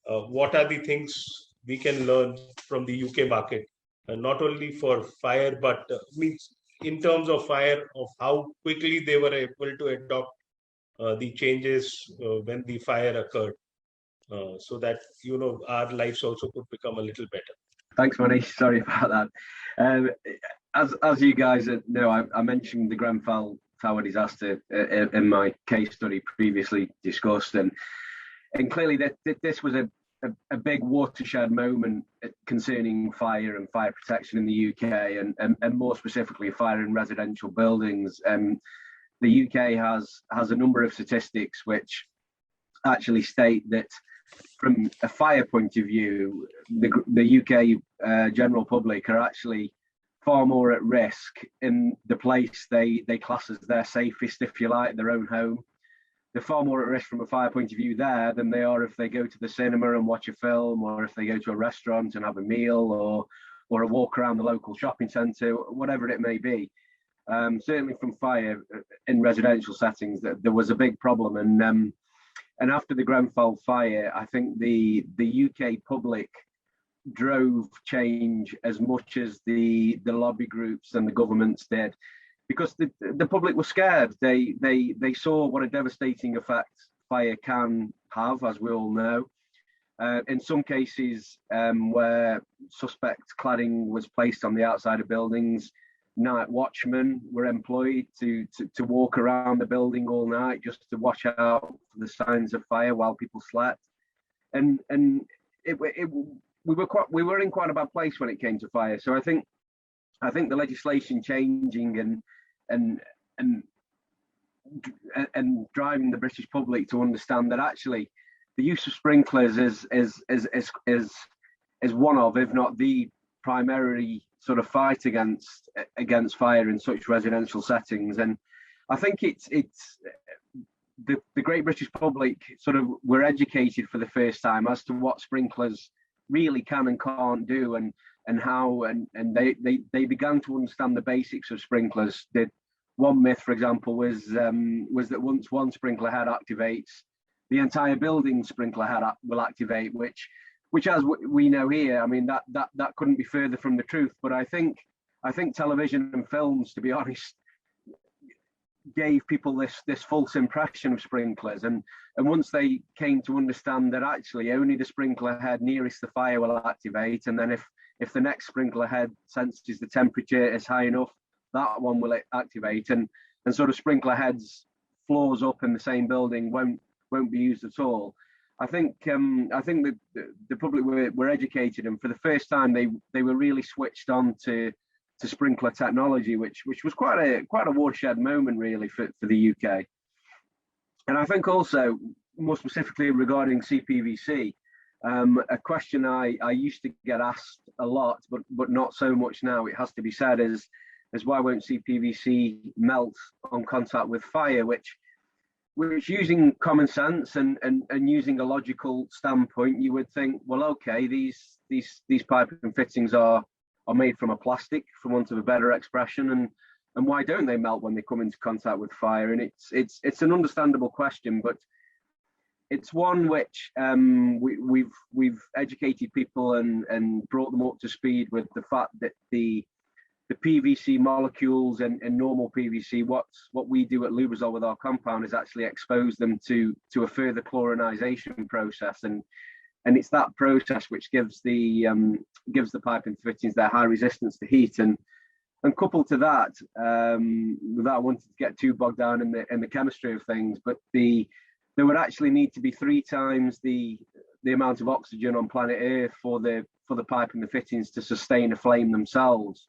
what are the things we can learn from the UK market, not only for fire, but means in terms of fire, of how quickly they were able to adopt the changes when the fire occurred, so that our lives also could become a little better. Thanks, Manish. Sorry about that. As you guys know, I mentioned the Grenfell Tower disaster in my case study previously discussed, and clearly this was a big watershed moment concerning fire and fire protection in the UK, and more specifically fire in residential buildings. The UK has a number of statistics which actually state that from a fire point of view, the UK general public are actually far more at risk in the place they class as their safest, if you like, their own home. They're far more at risk from a fire point of view there than they are if they go to the cinema and watch a film, or if they go to a restaurant and have a meal, or a walk around the local shopping centre, whatever it may be. Certainly from fire in residential settings, there was a big problem. And after the Grenfell fire, I think the UK public drove change as much as the lobby groups and the governments did, because the public was scared. They saw what a devastating effect fire can have, as we all know. In some cases where suspect cladding was placed on the outside of buildings, night watchmen were employed to walk around the building all night just to watch out for the signs of fire while people slept. And we were in quite a bad place when it came to fire. So I think the legislation changing and driving the British public to understand that actually the use of sprinklers is one of, if not the primary sort of fight against fire in such residential settings. And I think it's the great British public sort of were educated for the first time as to what sprinklers really can and can't do, and how, and they began to understand the basics of sprinklers. One myth, for example, was that once one sprinkler head activates, the entire building sprinkler head will activate, which as we know here, I mean, that couldn't be further from the truth. But I think television and films, to be honest, gave people this false impression of sprinklers, and once they came to understand that actually only the sprinkler head nearest the fire will activate, and then if the next sprinkler head senses the temperature is high enough, that one will activate, and sort of sprinkler heads floors up in the same building won't won't be used at all. I think that the public were educated, and for the first time they were really switched on to sprinkler technology, which was quite a watershed moment really for the UK. And I think also more specifically regarding CPVC, a question I used to get asked a lot, but not so much now, it has to be said, is why won't CPVC melt on contact with fire, which using common sense and using a logical standpoint, you would think, well, okay, these piping and fittings are made from a plastic, for want of a better expression, and why don't they melt when they come into contact with fire? And it's an understandable question, but it's one which we've educated people and brought them up to speed with the fact that the PVC molecules and normal PVC, what we do at Lubrizol with our compound is actually expose them to a further chlorinization process, and it's that process which gives the pipe and fittings their high resistance to heat, and coupled to that, without wanting to get too bogged down in the chemistry of things, but there would actually need to be 3 times the amount of oxygen on planet Earth for the pipe and the fittings to sustain a flame themselves.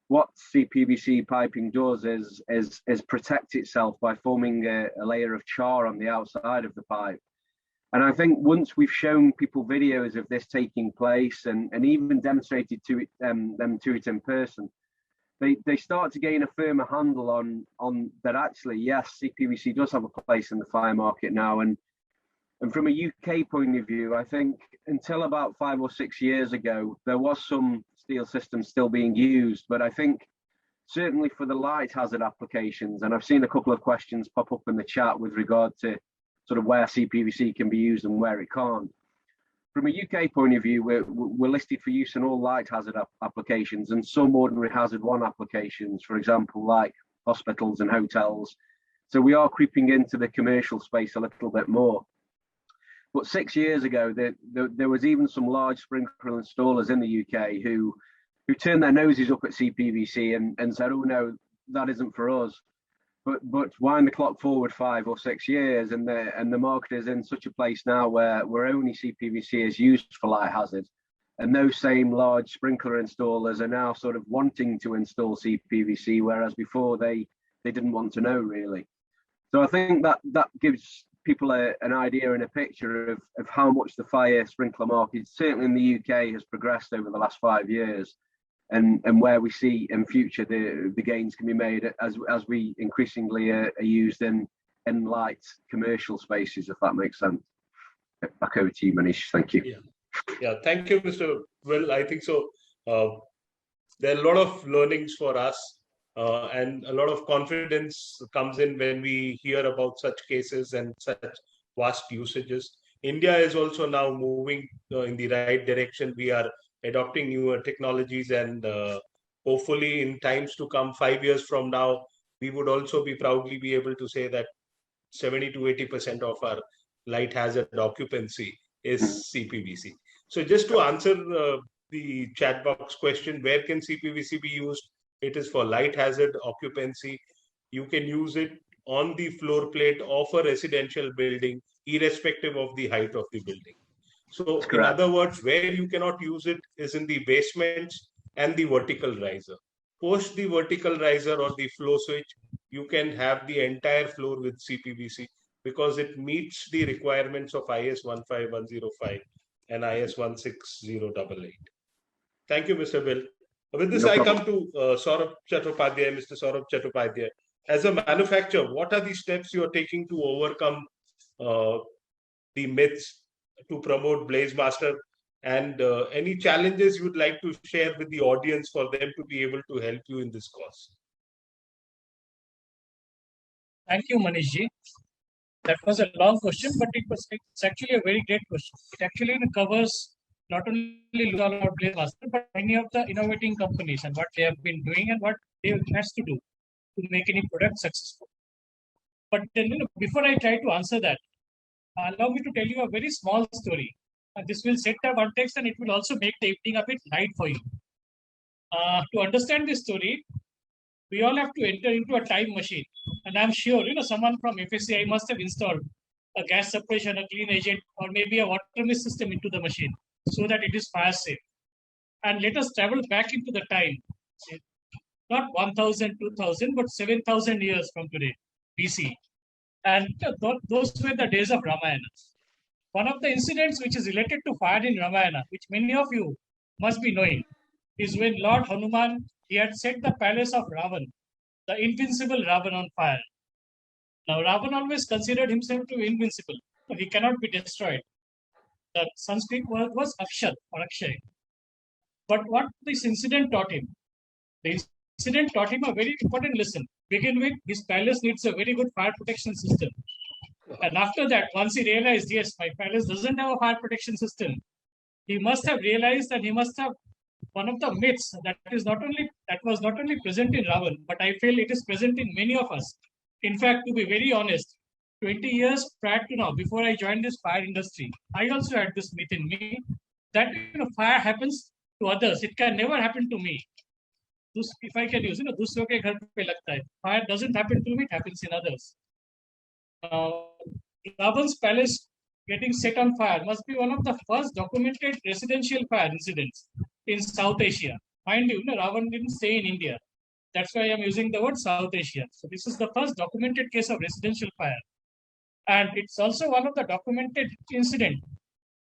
What CPVC piping does is protect itself by forming a layer of char on the outside of the pipe. And I think once we've shown people videos of this taking place and even demonstrated them to it in person, they start to gain a firmer handle on that actually, yes, CPVC does have a place in the fire market now. And from a UK point of view, I think until about 5 or 6 years ago, there was some steel systems still being used, but I think certainly for the light hazard applications, and I've seen a couple of questions pop up in the chat with regard to sort of where CPVC can be used and where it can't. From a UK point of view, we're listed for use in all light hazard applications and some ordinary hazard 1 applications, for example, like hospitals and hotels. So we are creeping into the commercial space a little bit more. But 6 years ago, there was even some large sprinkler installers in the UK who turned their noses up at CPVC and said, oh no, that isn't for us. But wind the clock forward 5 or 6 years, and the market is in such a place now where only CPVC is used for light hazard, and those same large sprinkler installers are now sort of wanting to install CPVC, whereas before they didn't want to know really. So I think that gives people an idea and a picture of how much the fire sprinkler market, certainly in the UK, has progressed over the last 5 years. And where we see in future the gains can be made as we increasingly are used in light commercial spaces, if that makes sense. Back over to you, Manish. Thank you. Yeah. Thank you, Mr. Will. I think so. There are a lot of learnings for us, and a lot of confidence comes in when we hear about such cases and such vast usages. India is also now moving in the right direction. We are adopting newer technologies, and hopefully in times to come, 5 years from now, we would also proudly be able to say that 70 to 80% of our light hazard occupancy is CPVC. So just to answer the chat box question, where can CPVC be used? It is for light hazard occupancy. You can use it on the floor plate of a residential building, irrespective of the height of the building. So in other words, where you cannot use it is in the basements and the vertical riser. Post the vertical riser or the flow switch, you can have the entire floor with CPVC because it meets the requirements of IS 15105 and IS 16088. Thank you, Mr. Bill. With this, I come to Saurabh Chattopadhyay, Mr. Saurabh Chattopadhyay. As a manufacturer, what are the steps you are taking to overcome the myths to promote BlazeMaster, and any challenges you would like to share with the audience for them to be able to help you in this cause? Thank you, Manishji. That was a long question, but it's actually a very great question. It actually covers not only Lubrizol or BlazeMaster, but many of the innovating companies and what they have been doing and what they has to do to make any product successful. But then, before I try to answer that, allow me to tell you a very small story. This will set the context and it will also make the evening a bit light for you. To understand this story, we all have to enter into a time machine. And I'm sure, someone from FSCI must have installed a gas separation, a clean agent, or maybe a water mist system into the machine so that it is fire safe. And let us travel back into the time, not 1000, 2000, but 7000 years from today, BC. And those were the days of Ramayana. One of the incidents which is related to fire in Ramayana, which many of you must be knowing, is when Lord Hanuman, he had set the palace of Ravan, the invincible Ravan, on fire. Now, Ravan always considered himself to be invincible, so he cannot be destroyed. The Sanskrit word was Akshat or Akshay. But what this incident taught him? The incident taught him a very important lesson. Begin with, his palace needs a very good fire protection system. And after that, once he realized, yes, my palace doesn't have a fire protection system, he must have realized that he must have one of the myths that was not only present in Ravan, but I feel it is present in many of us. In fact, to be very honest, 20 years prior to now, before I joined this fire industry, I also had this myth in me that fire happens to others. It can never happen to me. If I can use, दूसरों के घर पे लगता है. Fire doesn't happen to me, it happens in others. Ravan's palace getting set on fire must be one of the first documented residential fire incidents in South Asia. Mind you, Ravan didn't stay in India. That's why I'm using the word South Asia. So this is the first documented case of residential fire. And it's also one of the documented incident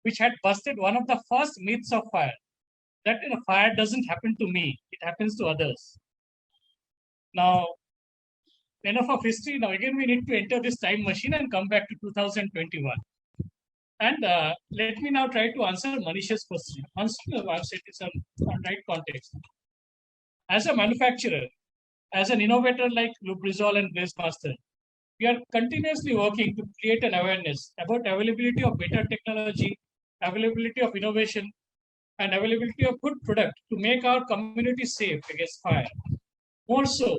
which had busted one of the first myths of fire. That fire doesn't happen to me, it happens to others. Now, enough of history. Now again, we need to enter this time machine and come back to 2021. And let me now try to answer Manish's question. Once I've set this on right context. As a manufacturer, as an innovator like Lubrizol and BlazeMaster, we are continuously working to create an awareness about availability of better technology, availability of innovation, and availability of good product to make our community safe against fire. More so,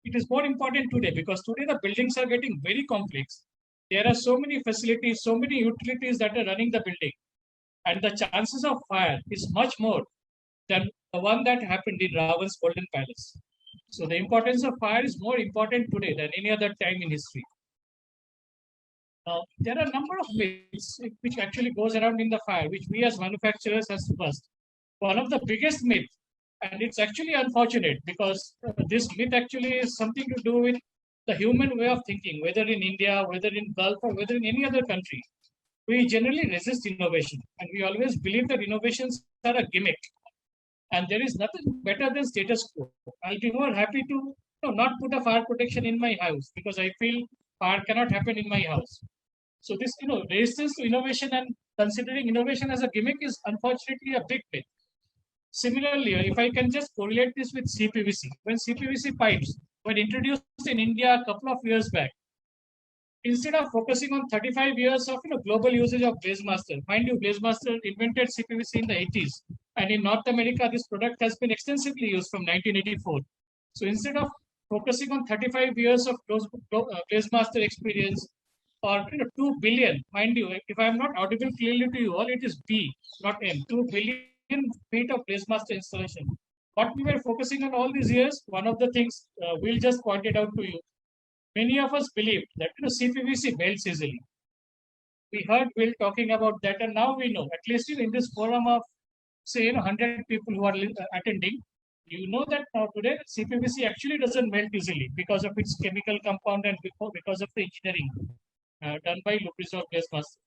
it is more important today because today the buildings are getting very complex. There are so many facilities, so many utilities that are running the building, and the chances of fire is much more than the one that happened in Ravan's Golden Palace. So the importance of fire is more important today than any other time in history. Now, there are a number of myths which actually goes around in the fire, which we as manufacturers has to bust. One of the biggest myths, and it's actually unfortunate because this myth actually is something to do with the human way of thinking, whether in India, whether in Gulf, or whether in any other country. We generally resist innovation, and we always believe that innovations are a gimmick. And there is nothing better than status quo. I'll be more happy to not put a fire protection in my house because I feel fire cannot happen in my house. So this, resistance to innovation and considering innovation as a gimmick is unfortunately a big myth. Similarly, if I can just correlate this with Cpvc, when Cpvc pipes were introduced in India a couple of years back, instead of focusing on 35 years of global usage of BlazeMaster, mind you, BlazeMaster invented Cpvc in the 80s, and in North America, this product has been extensively used from 1984. So instead of focusing on 35 years of BlazeMaster experience, or 2 billion, mind you, if I am not audible clearly to you all, it is B, not M, 2 billion feet of BlazeMaster installation. What we were focusing on all these years, one of the things we'll just point it out to you. Many of us believed that Cpvc melts easily. We heard Will talking about that, and now we know, at least in this forum of, say, 100 people who are attending, you know that now today Cpvc actually doesn't melt easily because of its chemical compound and because of the engineering done by Lubrizol BlazeMaster.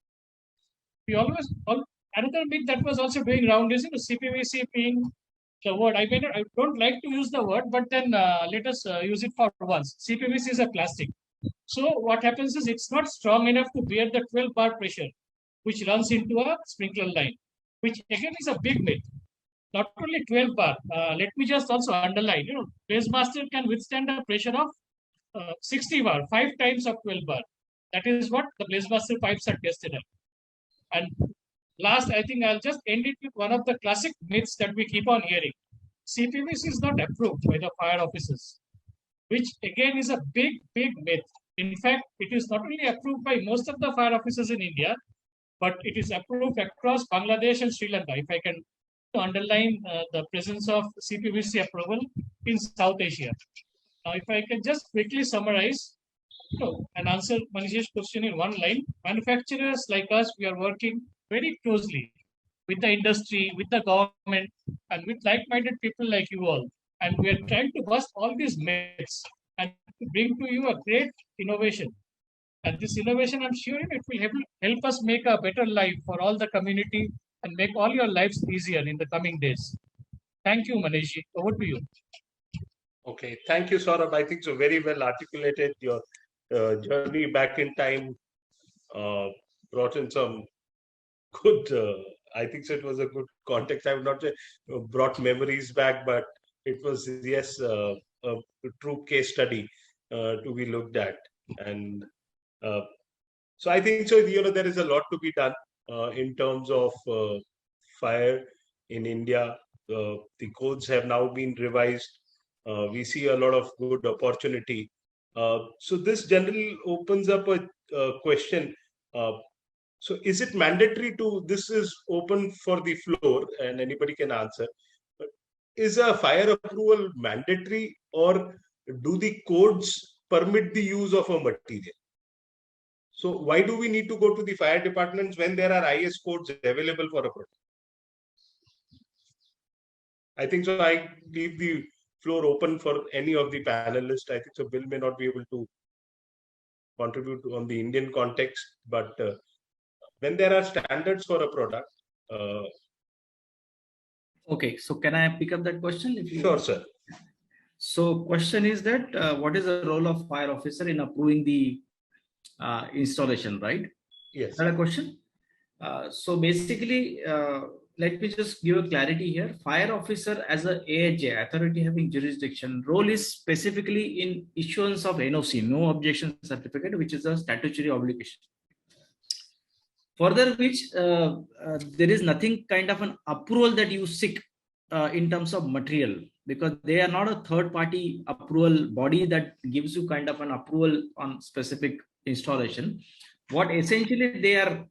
We another myth that was also going around is Cpvc being the word. I don't like to use the word, but then let us use it for once. Cpvc is a plastic. So what happens is it's not strong enough to bear the 12 bar pressure, which runs into a sprinkler line, which again is a big myth. Not only 12 bar, let me just also underline, BlazeMaster can withstand a pressure of 60 bar, 5 times of 12 bar. That is what the BlazeMaster pipes are tested at. And last, I think I'll just end it with one of the classic myths that we keep on hearing. Cpvc is not approved by the fire officers, which again is a big, big myth. In fact, it is not only approved by most of the fire officers in India, but it is approved across Bangladesh and Sri Lanka. If I can underline the presence of Cpvc approval in South Asia. Now, if I can just quickly summarize, and answer Manish's question in one line. Manufacturers like us, we are working very closely with the industry, with the government, and with like-minded people like you all. And we are trying to bust all these myths and to bring to you a great innovation. And this innovation, I'm sure it will help us make a better life for all the community and make all your lives easier in the coming days. Thank you, Manish. Over to you. Okay, thank you, Saurabh. I think so very well articulated. Your journey back in time uh, brought in some good. I think so. It was a good context. I would not say brought memories back, but it was yes a true case study to be looked at. And so I think so. There is a lot to be done in terms of fire in India. The codes have now been revised. We see a lot of good opportunity. So this generally opens up a question. So is it mandatory to, this is open for the floor and anybody can answer. But is a fire approval mandatory, or do the codes permit the use of a material? So why do we need to go to the fire departments when there are IS codes available for a product? I think so. I leave the floor open for any of the panelists. I think so. Bill may not be able to contribute on the Indian context, but when there are standards for a product. Okay, so can I pick up that question? If you Sure, sir. So question is that what is the role of fire officer in approving the installation, right? Yes. Is that a question? So basically, let me just give a clarity here. Fire officer as a AHJ, authority having jurisdiction, role is specifically in issuance of NOC, no objection certificate, which is a statutory obligation. Further which there is nothing kind of an approval that you seek in terms of material, because they are not a third party approval body that gives you kind of an approval on specific installation. What essentially they are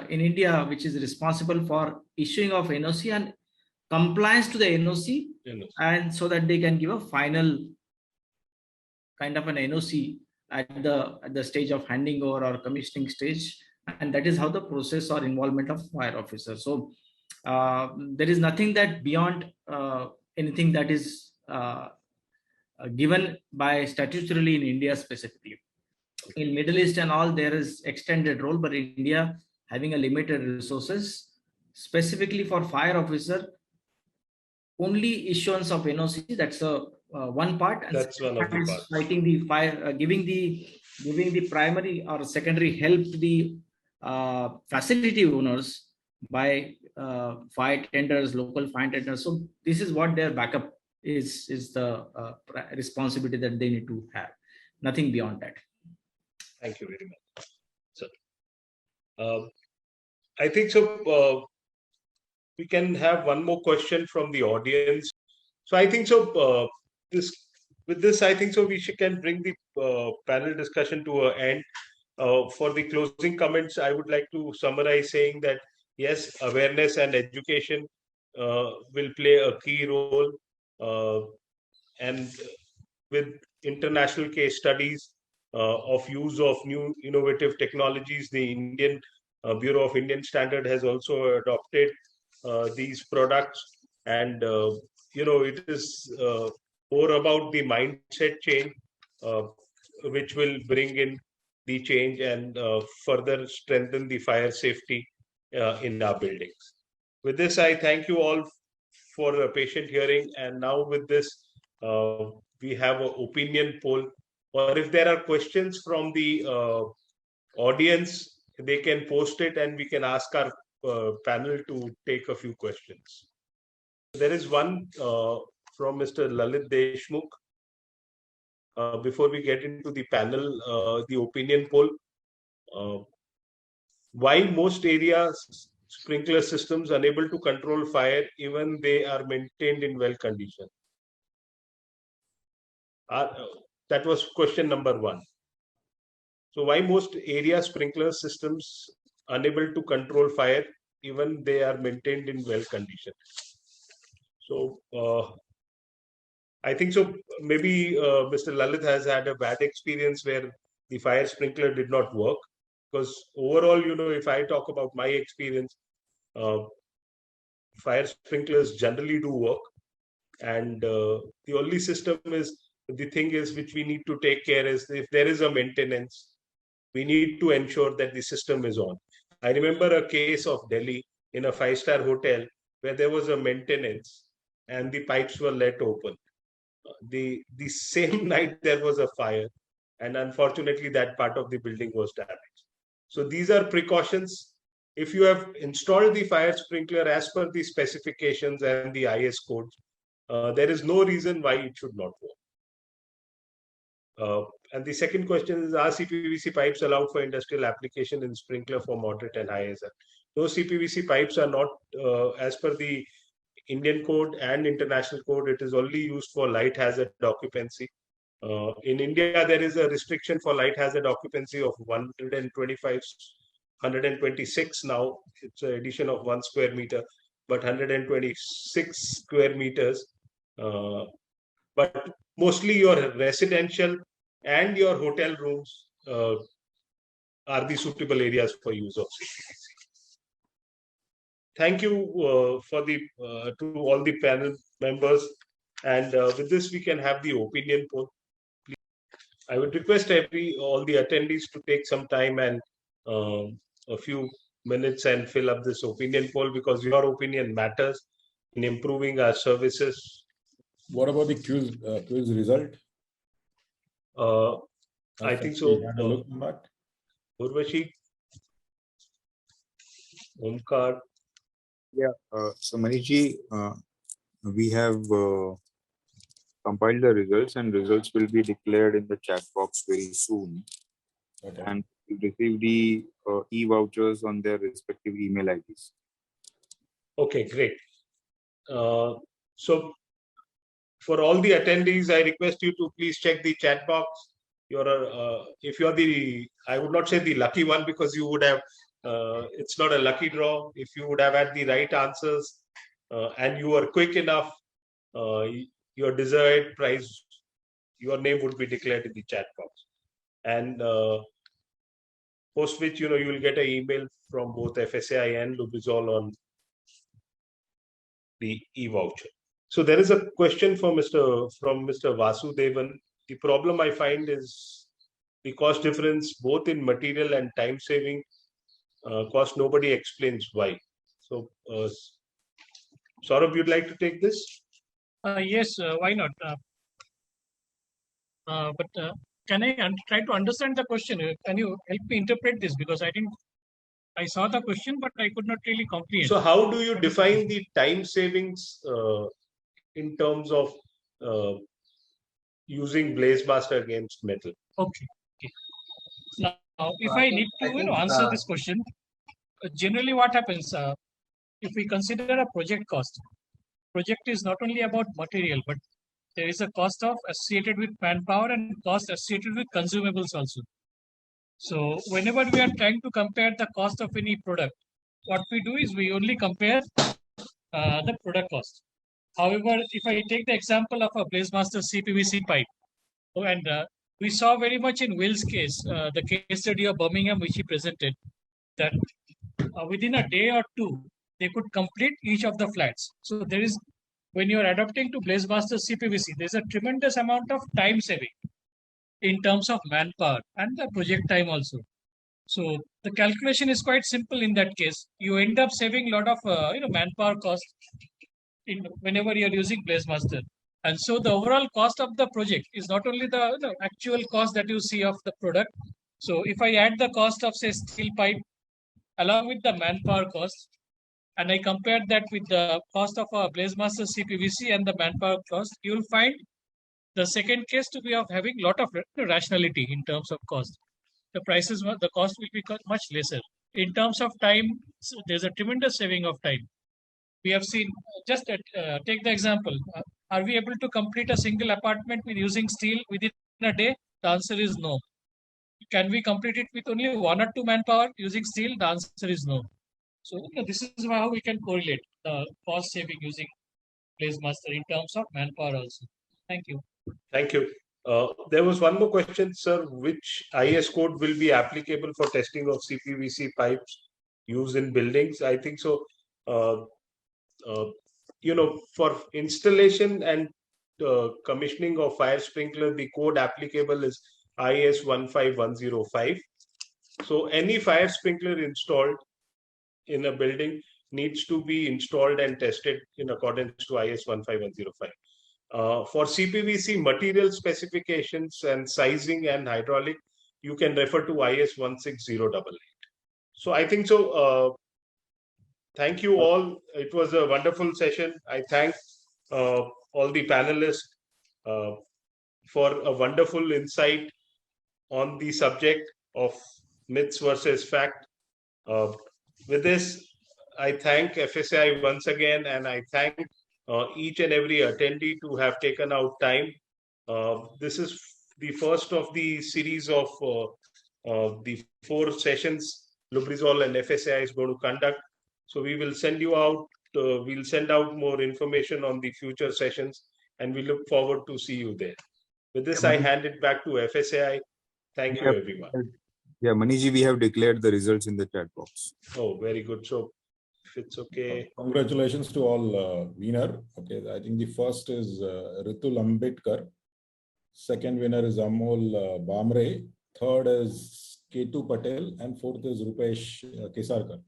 in India, which is responsible for issuing of NOC and compliance to the NOC, and so that they can give a final kind of an NOC at the stage of handing over or commissioning stage. And that is how the process or involvement of fire officer. So there is nothing that beyond anything that is given by statutorily in India specifically. In Middle East and all, there is extended role, but in India, having a limited resources, specifically for fire officer, only issuance of NOC, that's a one part. And that's one of the parts. Fighting the fire, giving the primary or secondary help to the facility owners by fire tenders, local fire tenders. So this is what their backup is the responsibility that they need to have. Nothing beyond that. Thank you very much. So I think so. We can have one more question from the audience. So I think so. With this, I think so. We can bring the panel discussion to an end. For the closing comments, I would like to summarize saying that yes, awareness and education will play a key role, and with international case studies of use of new innovative technologies, the Indian Bureau of Indian Standard has also adopted these products, and it is more about the mindset change, which will bring in the change and further strengthen the fire safety in our buildings. With this, I thank you all for a patient hearing, and now with this, we have an opinion poll, or if there are questions from the audience, they can post it and we can ask our panel to take a few questions. There is one from Mr. Lalit Deshmukh. Before we get into the panel, the opinion poll, why most areas sprinkler systems unable to control fire even they are maintained in well condition? That was question number one. So why most area sprinkler systems unable to control fire even they are maintained in well condition? So I think so. Maybe Mr. Lalit has had a bad experience where the fire sprinkler did not work. Because overall, if I talk about my experience, fire sprinklers generally do work. And the only thing is which we need to take care is if there is a maintenance, we need to ensure that the system is on. I remember a case of Delhi in a 5-star hotel where there was a maintenance and the pipes were let open. The same night there was a fire, and unfortunately that part of the building was damaged. So these are precautions. If you have installed the fire sprinkler as per the specifications and the IS codes, there is no reason why it should not work. And the second question is, are CPVC pipes allowed for industrial application in sprinkler for moderate and high hazard? Those CPVC pipes are not, as per the Indian code and international code, it is only used for light hazard occupancy. In India, there is a restriction for light hazard occupancy of 126 now. It's an addition of 1 square meter, but 126 square meters. But mostly your residential and your hotel rooms are the suitable areas for use of CPVC. Thank you to all the panel members, and with this we can have the opinion poll. Please. I would request all the attendees to take some time and a few minutes and fill up this opinion poll, because your opinion matters in improving our services. What about the quiz result? I think so. Urvashi, Omkar. Yeah, so Manishji, we have compiled the results, and results will be declared in the chat box very soon. Okay. And we'll receive the e-vouchers on their respective email IDs. Okay, great. So for all the attendees, I request you to please check the chat box. If you're I would not say the lucky one, because you would have, it's not a lucky draw. If you would have had the right answers and you were quick enough, your desired prize, your name would be declared in the chat box. And post which, you will get an email from both FSAI and Lubrizol on the e-voucher. So there is a question from Mr. Vasudevan. The problem I find is the cost difference both in material and time saving cost. Nobody explains why. So Saurabh, you'd like to take this? Yes, why not? But can I try to understand the question? Can you help me interpret this? Because I saw the question, but I could not really comprehend. So how do you define the time savings in terms of using BlazeMaster against metal? Okay. Now, if I need to answer this question, generally what happens, if we consider a project cost, project is not only about material, but there is a cost associated with manpower and cost associated with consumables also. So whenever we are trying to compare the cost of any product, what we do is we only compare the product cost. However, if I take the example of a BlazeMaster Cpvc pipe, and we saw very much in Will's case, the case study of Birmingham which he presented, that within a day or two, they could complete each of the flats. So there is, when you're adapting to BlazeMaster Cpvc, there's a tremendous amount of time saving in terms of manpower and the project time also. So the calculation is quite simple in that case. You end up saving a lot of manpower cost whenever you're using BlazeMaster. And so the overall cost of the project is not only the actual cost that you see of the product. So if I add the cost of, say, steel pipe along with the manpower cost, and I compare that with the cost of a BlazeMaster Cpvc and the manpower cost, you will find the second case to be of having a lot of rationality in terms of cost. The cost will be much lesser. In terms of time, there's a tremendous saving of time. We have seen, just take the example, are we able to complete a single apartment with using steel within a day? The answer is no. Can we complete it with only 1 or 2 manpower using steel? The answer is no. So this is how we can correlate the cost saving using BlazeMaster in terms of manpower also. Thank you. Thank you. There was one more question, sir. Which IS code will be applicable for testing of CPVC pipes used in buildings? I think so. For installation and commissioning of fire sprinkler, the code applicable is IS 15105. So any fire sprinkler installed in a building needs to be installed and tested in accordance to IS 15105. For CPVC material specifications and sizing and hydraulic, you can refer to IS 16088. So I think so. Thank you all. It was a wonderful session. I thank all the panelists for a wonderful insight on the subject of myths versus fact. With this, I thank FSI once again, and I thank each and every attendee to have taken out time. This is the first of the series of the 4 sessions Lubrizol and FSI is going to conduct. So we will send you out, we'll send out more information on the future sessions, and we look forward to see you there. With this, I hand it back to FSI. Thank you, everyone. Yeah, Maniji, we have declared the results in the chat box. Oh, very good. So if it's okay. Congratulations to all winner. Okay, I think the first is Ritul Ambedkar. Second winner is Amol Bamre. Third is Ketu Patel. And fourth is Rupesh Kesarkar.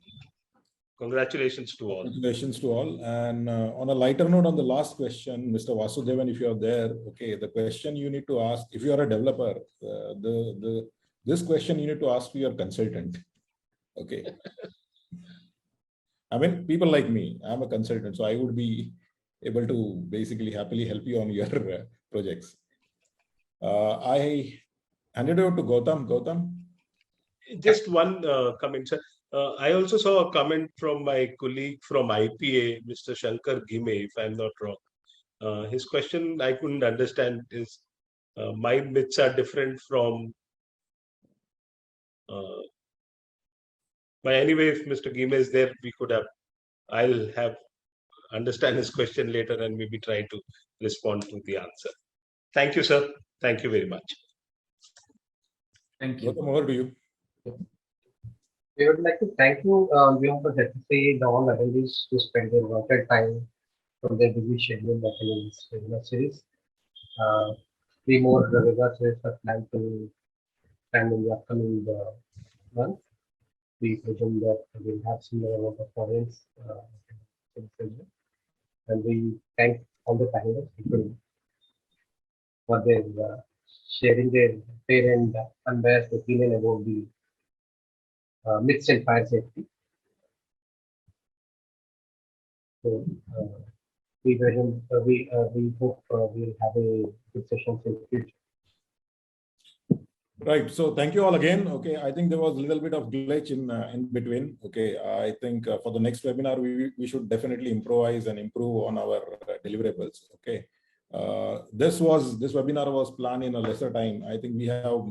Congratulations to all. Congratulations to all. And on a lighter note, on the last question, Mr. Vasudevan, if you are there, okay, the question you need to ask, if you are a developer, this question you need to ask to your consultant. Okay. I mean, people like me, I'm a consultant, so I would be able to basically happily help you on your projects. I handed over to Gautam. Gautam? Just one comment, sir. I also saw a comment from my colleague from IPA, Mr. Shankar Ghime, if I'm not wrong. His question I couldn't understand is, my myths are different from... But anyway, if Mr. Ghime is there, we could have... I'll understand his question later and maybe try to respond to the answer. Thank you, sir. Thank you very much. Thank you. Gautam, over to you. We would like to thank you, beyond the FSA, the all attendees who spent their working time from their busy schedule attending this webinar series. 3 more webinar series are planned to stand in the upcoming month. We presume that we'll have similar amount of audience and we thank all the panelists for their sharing their fair and unbiased opinion about the myths and fire safety. So we hope we'll have a good session in the future. Right. So thank you all again. Okay. I think there was a little bit of glitch in between. Okay. I think for the next webinar, we should definitely improvise and improve on our deliverables. Okay. This webinar was planned in a lesser time. I think we have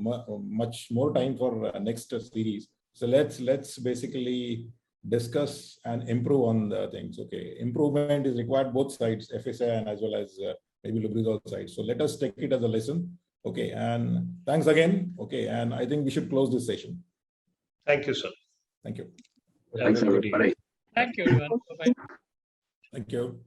much more time for next series. So let's basically discuss and improve on the things. Okay. Improvement is required both sides, FSI and as well as maybe Lubrizol side. So let us take it as a lesson. Okay, and thanks again. Okay, and I think we should close this session. Thank you, sir. Thank you. Thanks, everybody. Thank you, everyone. Bye-bye. Thank you.